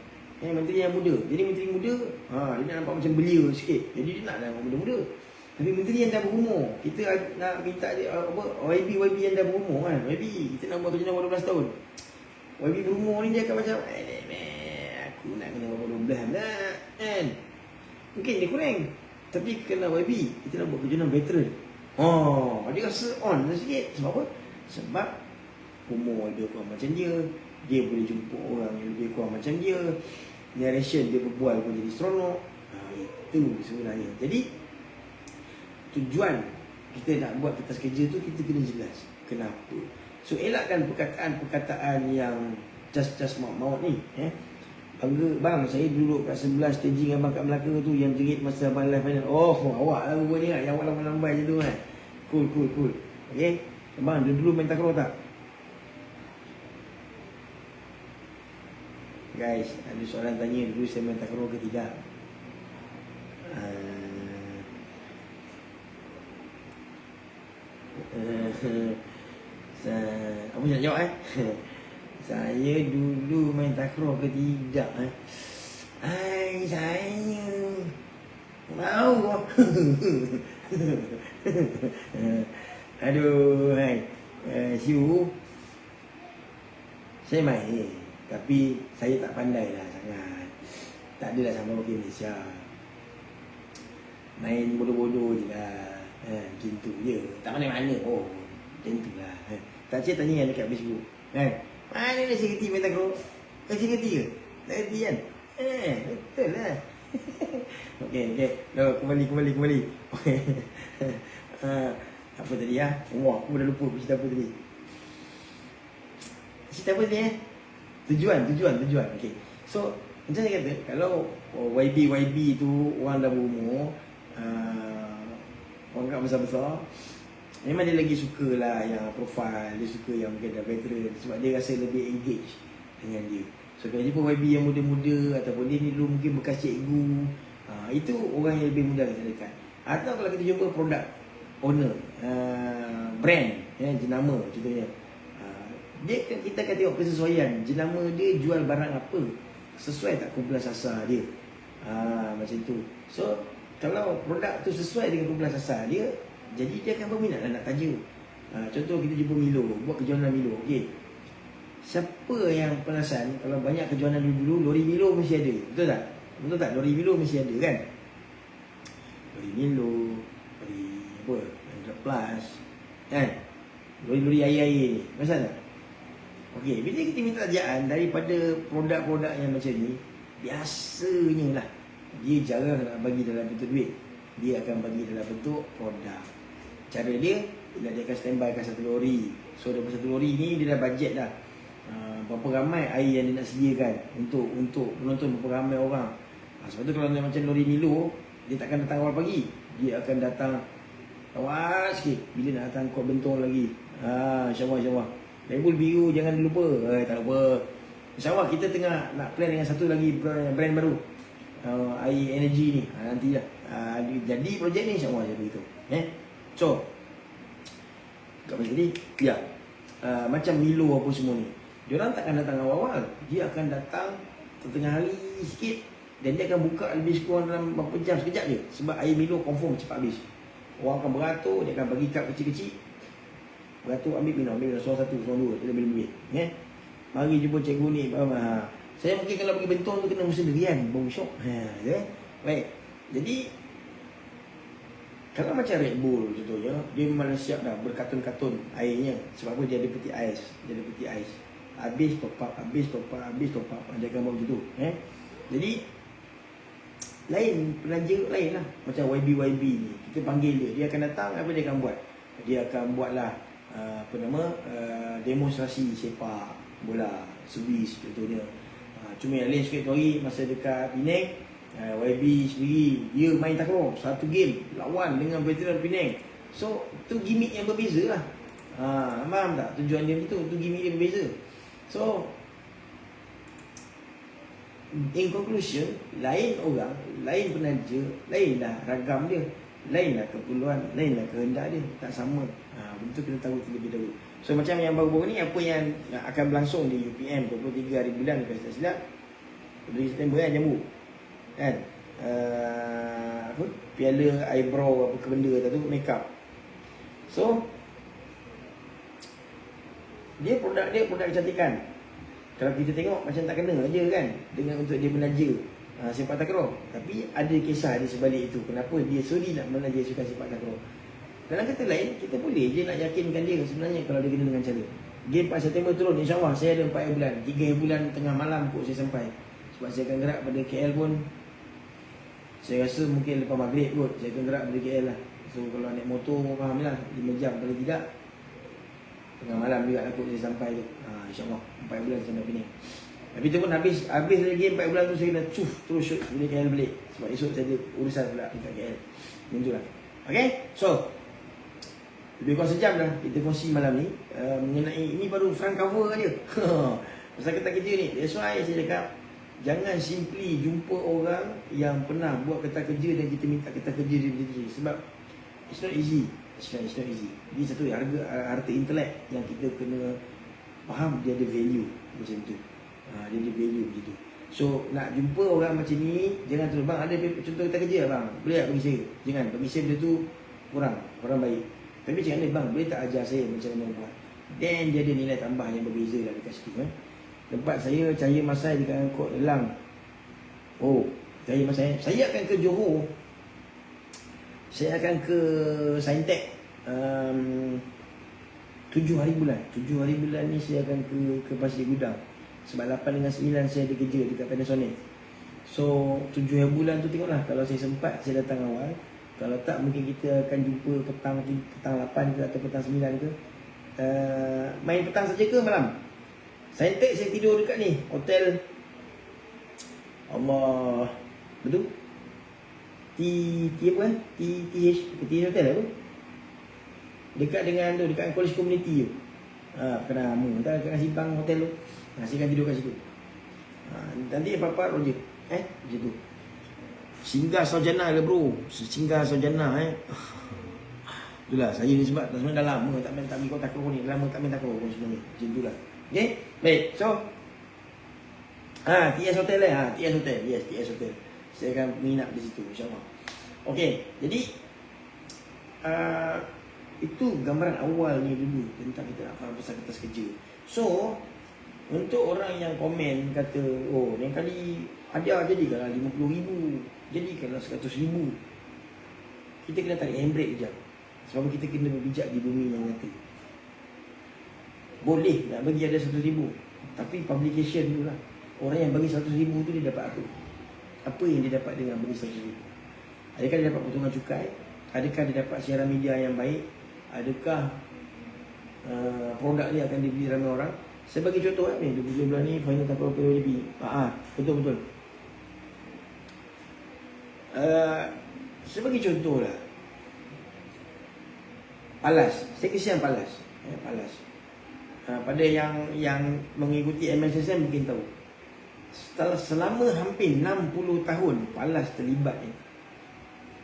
Menteri yang muda. Jadi menteri muda, dia nak nampak macam belia sikit. Jadi dia nak nampak muda-muda. Tapi menteri yang dah berumur, kita nak minta dia YB yang dah berumur kan. YB, kita nak buat kejohanan bawah 12 tahun. YB berumur ni dia akan macam aku nak kena bawah 12 lah kan. Mungkin dia kurang. Tapi kena YB, kita nak buat kejohanan veteran. Dia rasa on sikit. Sebab apa? Sebab umur dia kurang macam dia. Dia boleh jumpa orang yang lebih kurang macam dia. Narration dia berbual pun jadi seronok. Itu sebenarnya. Jadi tujuan kita nak buat kertas kerja tu kita kena jelas. Kenapa? So elakkan perkataan-perkataan yang just maut-maut ni. Bangga, bang saya duduk kat sebelah staging abang kat Melaka tu yang jerit masa abang live final. Awak lah rupanya kan, yang awak lambai-lambai macam tu kan. Cool. Okay, abang dulu main takraw tak? Guys, ada soalan tanya dulu saya main takraw ke tidak? Apa nak jawab saya dulu main takraw ke tidak? Saya mau. Aduh, Siu, saya main, tapi saya tak pandai lah sangat. Tak adalah sama wakil Malaysia. Main bodoh-bodoh je lah. Macam tu je. Tak mana-mana. Macam tu lah. Tak cik tanya dekat Facebook. Mana dah saya kerti main takraw? Saya kerti ke? Tak kerti kan? Betul lah. Okay. Kembali. Apa tadi ya? Aku dah lupa cerita apa tadi. Cerita apa tadi Tujuan. Okay. So, macam saya kata, kalau YB tu orang dah berumur, orang kat besar-besar, memang dia lagi suka lah yang profile, dia suka yang mungkin dah veteran sebab dia rasa lebih engage dengan dia. So kalau jumpa YB yang muda-muda ataupun dia ni dulu mungkin bekas cikgu, itu orang yang lebih mudah kita dekat. Atau kalau kita jumpa produk owner, brand, jenama contohnya, kita akan tengok kesesuaian jenama dia jual barang apa, sesuai tak kumpulan sasar dia. Macam tu. So kalau produk tu sesuai dengan kumpulan sasar dia, jadi dia akan berminat nak tajuk. Contoh kita jumpa Milo, buat kejohanan Milo. Okey. Siapa yang perasan kalau banyak kejohanan dulu lori Milo mesti ada. Betul tak? Lori Milo mesti ada kan? Lori Milo, lori apa? 100 plus. Kan? Lori air-air ni. Pasal tak? Okey, bila kita minta tajaan daripada produk-produk yang macam ni, biasanya lah dia jarang nak bagi dalam bentuk duit. dia akan bagi dalam bentuk produk. Cara dia dia akan standbykan satu lori. So dalam satu lori ni dia dah bajet dah. Berapa ramai air yang dia nak sediakan untuk menonton berapa ramai orang. Sebab tu kalau macam lori Milo, dia takkan datang awal pagi. Dia akan datang awal sikit bila nak datang Kod Bentong lagi. InsyaAllah. Label biru jangan lupa. Tak lupa. InsyaAllah kita tengah nak plan dengan satu lagi brand baru. Air energy ni. Nantilah. Jadi projek ni insyaAllah je begitu. So kat macam tadi, ya. Macam Milo apa semua ni. Diorang takkan datang awal-awal. Dia akan datang tengah hari sikit. Dan dia akan buka lebih kurang dalam berapa jam, sekejap je. Sebab air Milo confirm cepat habis. Orang akan beratur, dia akan bagi cup kecil-kecil. Beratur, ambil minum seorang satu, seorang dua, kita lebih-lebih. Mari jumpa cikgu ni. Saya mungkin kalau pergi Bentong tu kena sendirian, bau syok. Baik. Jadi kalau macam Red Bull contohnya, dia memang siap dah berkatun-katun airnya. Sebab apa? Dia ada peti ais. Habis top up. Dia akan buat macam tu. Jadi lain penaja lain lah. Macam YB ni, kita panggil dia akan datang, apa dia akan buat? Dia akan buatlah demonstrasi sepak bola, servis contohnya. Cuma yang lain sikit hari masa dekat Penang, YB sendiri dia main takraw satu game lawan dengan veteran Penang. So tu gimmick yang berbeza lah. Faham tak? Tujuan dia itu, tu gimmick dia berbeza. So in conclusion, lain orang, lain penaja, lainlah ragam dia, lainlah keperluan, lainlah kehendak dia, tak sama. Betul kena tahu terlebih dahulu. So macam yang baru-baru ni, apa yang akan berlangsung di UPM 23 hari bulan kalau tak silap, 2 September kan, jambu kan, apa, piala eyebrow apa ke benda tu, makeup. So dia produk kecantikan. Kalau kita tengok macam tak kena aja kan dengan untuk dia menaja sepak takraw. Tapi ada kisah di sebalik itu. Kenapa dia sudi nak menaja sukan sepak takraw. Dalam kata lain, kita boleh je nak yakinkan dia sebenarnya kalau dia kena dengan cara. Game 4 September turun, insyaAllah saya ada 4 bulan. 3 bulan tengah malam kot saya sampai. Sebab saya akan gerak pada KL pun. Saya rasa mungkin lepas maghrib kot saya akan gerak pada KL lah. So kalau naik motor, faham lah 5 jam kalau tidak, tengah malam juga lah kot saya sampai tu. InsyaAllah 4 bulan sampai Penang. Tapi tu pun habis lagi 4 bulan tu saya kena terus shoot boleh KL balik. Sebab esok saya ada urusan pula dekat KL. Macam tu lah. Okay, so lebih kurang sejam dah kita kongsi malam ni mengenai ini baru front cover aja. Pasal ketak kerja ni. That's why saya cakap jangan simply jumpa orang yang pernah buat ketak kerja dan kita minta ketak kerja dia sendiri. Sebab it's not easy. It's not easy. Ini satu harta intelek yang kita kena faham, dia ada value macam tu. Dia ada value macam tu. So nak jumpa orang macam ni, jangan terus bang ada contoh ketak kerja bang, boleh tak bagi saya? Jangan, bagi saya benda tu orang baik. Tapi macam mana bang, boleh tak ajar saya macam mana buat? Then dia ada nilai tambah yang berbeza lah dekat situ. Tempat saya cahaya masai dekat Angkot Elang. Oh, cahaya masai. Saya akan ke Johor. Saya akan ke Saintek 7 hari bulan. 7 hari bulan ni saya akan ke Pasir Gudang. Sebab 8 dengan 9 saya ada kerja dekat Panasonic. So 7 hari bulan tu tengoklah, kalau saya sempat saya datang awal. Kalau tak, mungkin kita akan jumpa petang 8 ke atau petang 9 ke. Main petang saja ke malam? Saintek saya tidur dekat ni, hotel Allah, betul? T apa kan? TH hotel apa? Dekat dengan tu, dekat college community tu. Kena lama. Entah kat Simpang hotel tu. Saya akan tidur kat situ. Nanti apa-apa Roger. Macam tu. Singgah Sarjana ke bro. Singgah Sarjana itulah saya ni sebab sebenarnya dah lama tak main takraw ni. Lama tak main takraw pun sebenarnya. Macam itulah. Okay. Baik. So TS Hotel TS Hotel. Yes, TS Hotel. Saya akan menginap di situ insyaAllah. Okay. Jadi itu gambaran awal ni dulu tentang kita nak faham pasal kertas kerja. So untuk orang yang komen kata, oh lain kali ada jadi kalau 50,000, jadi kalau 100,000, kita kena tarik handbrake sekejap. Sebab kita kena berbijak di bumi yang nyata. Boleh nak bagi ada 100,000, tapi publication dulu lah. Orang yang bagi 100,000 tu dia dapat apa? Apa yang dia dapat dengan bagi 100,000? Adakah dia dapat potongan cukai? Adakah dia dapat siaran media yang baik? Adakah produk dia akan dibeli ramai orang? Sebagai contoh ni, 20 bulan ni final tanpa PWDP. Betul-betul. Sebagai contoh lah, Palas, saya kesian Palas. Palas. Pada yang mengikuti MSSM mungkin tahu. Selama hampir 60 tahun Palas terlibat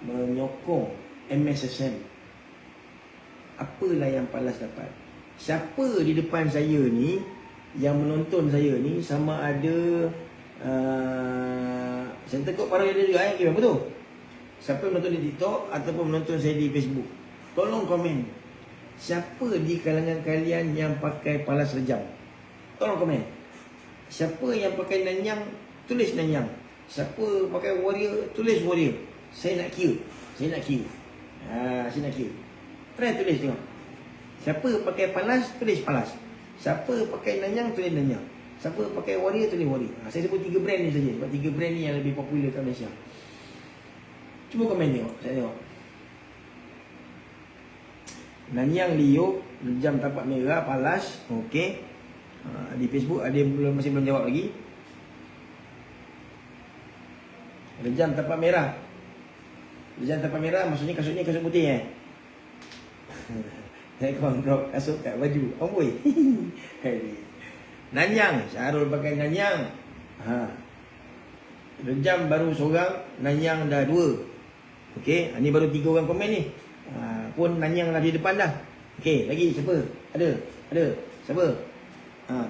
menyokong MSSM. Apalah yang Palas dapat? Siapa di depan saya ni yang menonton saya ni sama ada saya tekuk para dia juga okay, betul? Siapa yang menonton di TikTok ataupun menonton saya di Facebook, tolong komen. Siapa di kalangan kalian yang pakai Palas Rejam? Tolong komen. Siapa yang pakai Nanyang, tulis Nanyang. Siapa pakai Warrior, tulis Warrior. Saya nak kira. Saya nak kira. Try tulis tengok. Siapa pakai Palas, tulis Palas. Siapa pakai Nanyang, tulis Nanyang. Siapa pakai Warrior, tulis Warrior. Saya sebut 3 brand ni saja. Sebab 3 brand ni yang lebih popular kat Malaysia. Cuba komen tengok. Saya tengok. Nanyang Leo, Rejam Tapak Merah, Palas. Okey. Di Facebook ada masih belum jawab lagi. Rejam Tapak Merah. Rejam Tapak Merah maksudnya kasutnya kasut putih Saya kontrol kasut kat baju. Amboi. Nanyang, Syarul pakai Nanyang. Rejam baru seorang, Nanyang dah 2. Okey, ni baru 3 orang komen ni. Pun Nanyang dah di depan dah. Okey, lagi siapa? Ada. Siapa?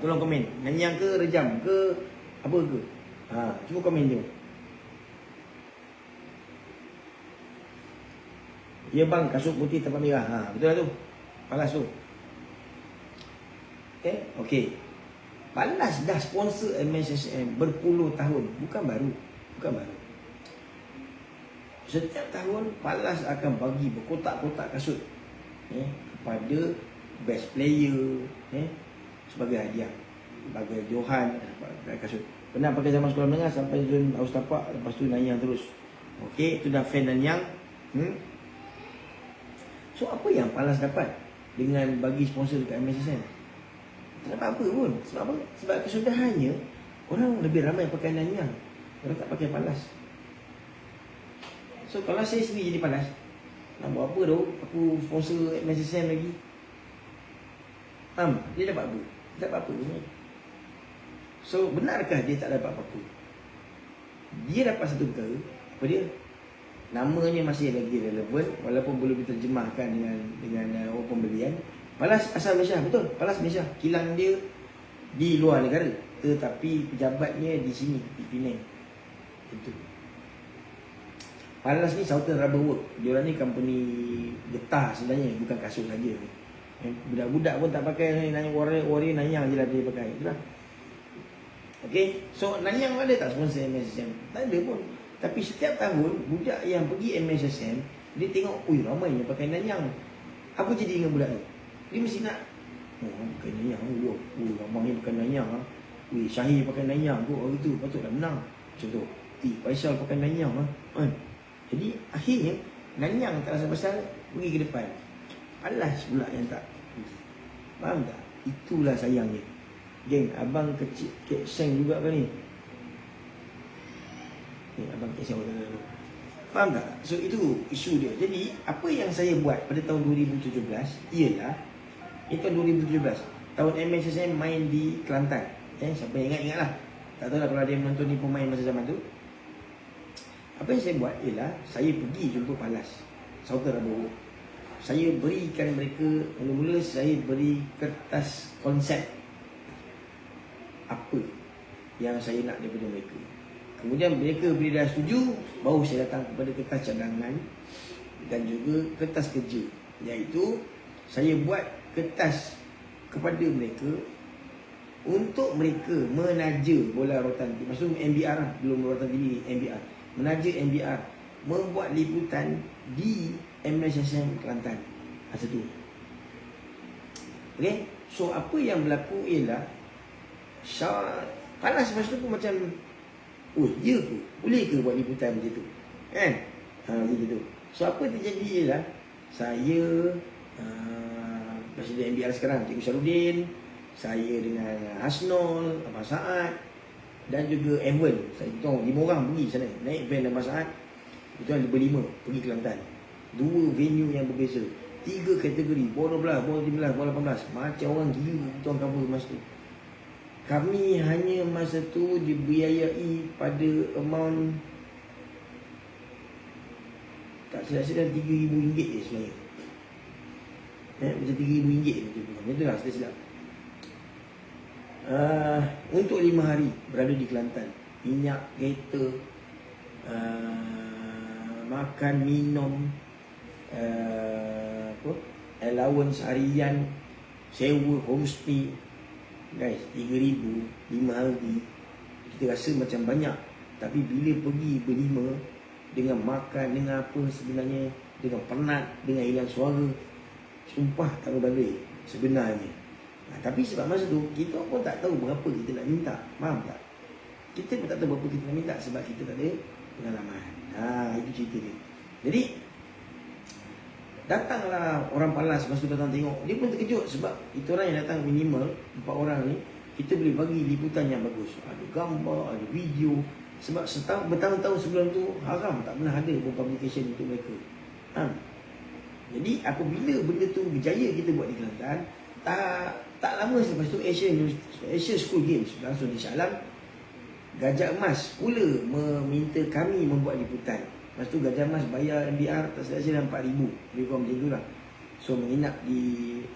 Tolong komen. Nanyang ke Rejam ke apa ke? Cuba komen je. Ya bang, kasut putih tapak merah. Betul lah tu. Palas tu. Okey. Palas dah sponsor MSSM berpuluh tahun. Bukan baru. Setiap tahun Palas akan bagi berkotak-kotak kasut kepada best player sebagai hadiah. Sebagai Johan pakai kasut. Pernah pakai zaman sekolah menengah sampai zon Aus Tapak, lepas tu Nanyang terus. Okey, itu dah fan Nanyang. So apa yang Palas dapat dengan bagi sponsor dekat MSSM? Tak dapat apa pun. Sebab apa? Sebab kesudahannya orang lebih ramai pakai Nanyang. Orang tak pakai Palas. So kalau saya sendiri jadi Palas, nak buat apa tu? Aku sponsor MSSM lagi. Dia dapat apa? Dia dapat apa sebenarnya? So benarkah dia tak dapat apa-apa? Dia dapat satu perkara. Apa dia? Namanya masih lagi relevan walaupun belum diterjemahkan dengan pembelian. Palas asal Malaysia, betul. Palas Malaysia. Kilang dia di luar negara, tetapi pejabatnya di sini, di Penang. Itu. Palas ni Southern Rubber Work. Diorang ni company getah sebenarnya, bukan kasut saja. Budak-budak pun tak pakai Nanyang Warrior Nanyang je lah dia pakai. Itulah. Okay, so Nanyang ada tak sponsor MSSM? Tak ada pun. Tapi setiap tahun budak yang pergi MSSM, dia tengok, ui ramai yang pakai Nanyang. Apa jadi dengan budak ni? Dia mesti nak, pakai Nanyang tu. Ui ramai yang pakai Nanyang. Ui Syahir pakai Nanyang tu. Hari tu patutlah menang. Contoh, Faisal pakai Nanyang. Jadi akhirnya Nanyang tak rasa pasal pergi ke depan. Palas pula yang tak. Faham tak? Itulah sayangnya. Geng, abang kecil Kek Seng juga ke ni? Abang Kek Seng orang dulu. Faham tak? So itu isu dia. Jadi apa yang saya buat pada tahun 2017 ialah, ini tahun 2017, tahun MSSM main di Kelantan. Siapa yang ingat-ingatlah. Tak tahu lah kalau ada yang menonton ni pemain masa zaman tu. Apa yang saya buat ialah saya pergi jumpa Palas Southern Rubber Work. Saya berikan mereka, mula-mula saya beri kertas konsep apa yang saya nak daripada mereka. Kemudian mereka bila dah setuju, baru saya datang kepada kertas cadangan dan juga kertas kerja, iaitu saya buat kertas kepada mereka untuk mereka menaja bola rotan. Maksud MBR lah, belum rotan TV, MBR. Menaja MBR, membuat liputan di MSSM Kelantan. Satu. Okay, so apa yang berlaku ialah Palas masa tu pun macam, oh ya ke? Boleh ke buat liputan macam tu? Kan? Gitu. So apa terjadi ialah saya Presiden MBR sekarang Cikgu Syarudin, saya dengan Hasnul, Abang Saad dan juga Evan. Saya tahu 5 orang pergi sana, naik van Abang Saad. Itu ada berlima pergi Kelantan. 2 venue yang berbeza, 3 kategori, bawah 12, bawah 15, bawah 18. Macam orang gila kita orang cover masa tu. Kami hanya masa tu dibiayai pada amount tak silap-silap RM3,000 je sebenarnya. Macam RM3,000 macam tu lah, silap-silap. Untuk 5 hari berada di Kelantan, minyak, kereta, makan, minum, allowance harian, sewa homestay. Guys, RM3,000 5 hari. Kita rasa macam banyak, tapi bila pergi berlima, dengan makan, dengan apa sebenarnya, dengan penat, dengan hilang suara, sumpah tak berbaloi sebenarnya. Tapi sebab masa tu kita pun tak tahu berapa kita nak minta. Faham tak? Kita pun tak tahu berapa kita nak minta sebab kita tak ada pengalaman. Itu cerita dia. Jadi datanglah orang Palas, masa tu datang tengok. Dia pun terkejut sebab kita orang yang datang minimal 4 orang ni, kita boleh bagi liputan yang bagus. Ada gambar, ada video. Sebab bertahun-tahun sebelum tu haram, tak pernah ada publication untuk mereka. Jadi apabila benda tu berjaya kita buat di Kelantan, tak lama selepas tu Asia School Games langsung di Shah Alam, Gajah Emas pula meminta kami membuat liputan. Lepas tu Gajah Emas bayar MBR tak silap-silap RM4,000, lebih kurang macam tu lah. So menginap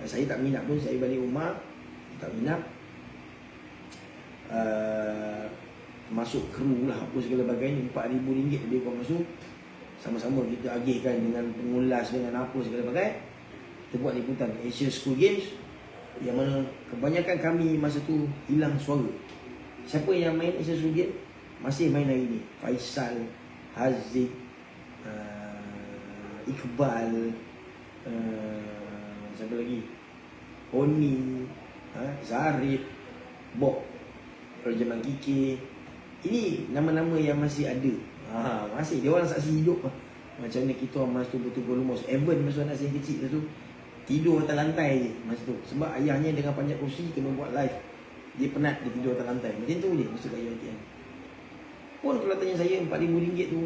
saya tak menginap pun, saya balik rumah tak menginap, masuk kru lah apa segala bagainya, RM4,000 lebih kurang masuk. Sama-sama kita agihkan dengan pengulas, dengan apa segala bagai. Kita buat liputan Asia School Games, yang mana kebanyakan kami masa tu hilang suara. Siapa yang main Asia School Games masih main hari ni? Faisal, Haziq, Iqbal, siapa lagi? Oni, Zarif, Bob, Rajaman Kiki. Ini nama-nama yang masih ada. Masih dia orang saksi hidup lah. Macam mana kita orang masa tu betul-betul rumus. Evan masa anak saya kecil tu tidur atas lantai je masa tu. Sebab ayahnya dengan panjat kursi kena buat live. Dia penat, dia tidur atas lantai. Macam tu je masa kat UiTM. Pun kalau tanya saya RM4,000 tu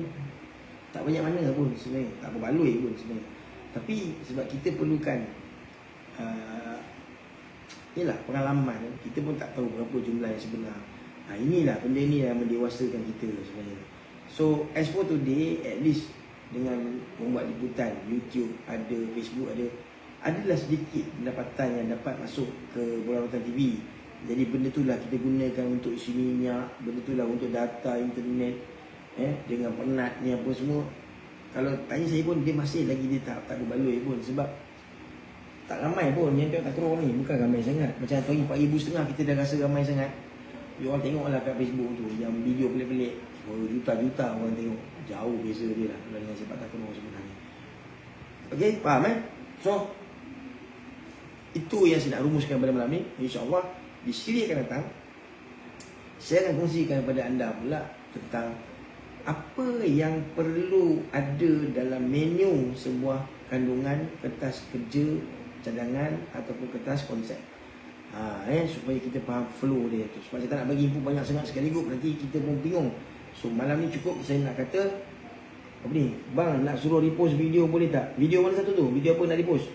tak banyak mana pun sebenarnya. Tak berbaloi pun sebenarnya. Tapi sebab kita perlukan yalah pengalaman. Kita pun tak tahu berapa jumlah yang sebenar. Inilah benda ni yang mendewasakan kita sebenarnya. So as for today, at least dengan membuat liputan YouTube, ada Facebook, adalah sedikit pendapatan yang dapat masuk ke Bola Rotan TV. Jadi benda tu lah kita gunakan untuk isi minyak, benda tu lah untuk data internet, dengan penatnya apa semua. Kalau tanya saya pun, dia masih lagi dia tak berbaloi pun. Sebab tak ramai pun yang tengok takraw ni, bukan ramai sangat. Macam hari 4,500 kita dah rasa ramai sangat. You orang tengok lah kat Facebook tu, yang video pelik-pelik, juta-juta orang tengok. Jauh beza dia lah dengan sepak takraw sebenarnya. Okay, faham So itu yang saya nak rumuskan pada malam ni. InsyaAllah di siri akan datang, saya akan kongsikan kepada anda pula tentang apa yang perlu ada dalam menu sebuah kandungan kertas kerja cadangan ataupun kertas konsep. Supaya kita faham flow dia tu. Sebab saya tak nak bagi info banyak sangat sekaligus, nanti kita pun bingung. So malam ni cukup saya nak kata apa ni, bang nak suruh repost video boleh tak? Video mana satu tu? Video apa nak repost?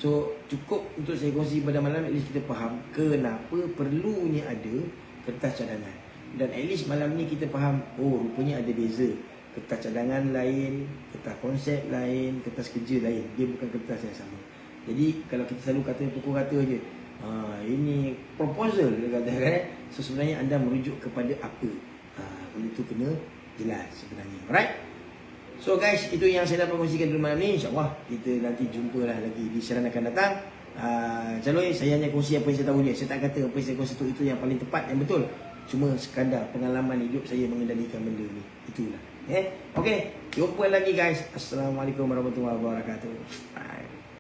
So cukup untuk saya kongsi pada malam, at least kita faham kenapa perlunya ada kertas cadangan. Dan at least malam ni kita faham, oh rupanya ada beza. Kertas cadangan lain, kertas konsep lain, kertas kerja lain. Dia bukan kertas yang sama. Jadi kalau kita selalu kata pukul kata je, ini proposal dia kata kan. So sebenarnya anda merujuk kepada apa? Benda tu kena jelas sebenarnya. Alright? So guys, itu yang saya dapat kongsikan dulu malam ni. InsyaAllah kita nanti jumpa lah lagi di siaran akan datang. Caloi, saya hanya kongsi apa yang saya tahu je. Saya tak kata apa yang saya kongsi itu yang paling tepat, yang betul. Cuma sekadar pengalaman hidup saya mengendalikan benda ni. Itulah. Okay, jumpa lagi guys. Assalamualaikum warahmatullahi wabarakatuh. Bye.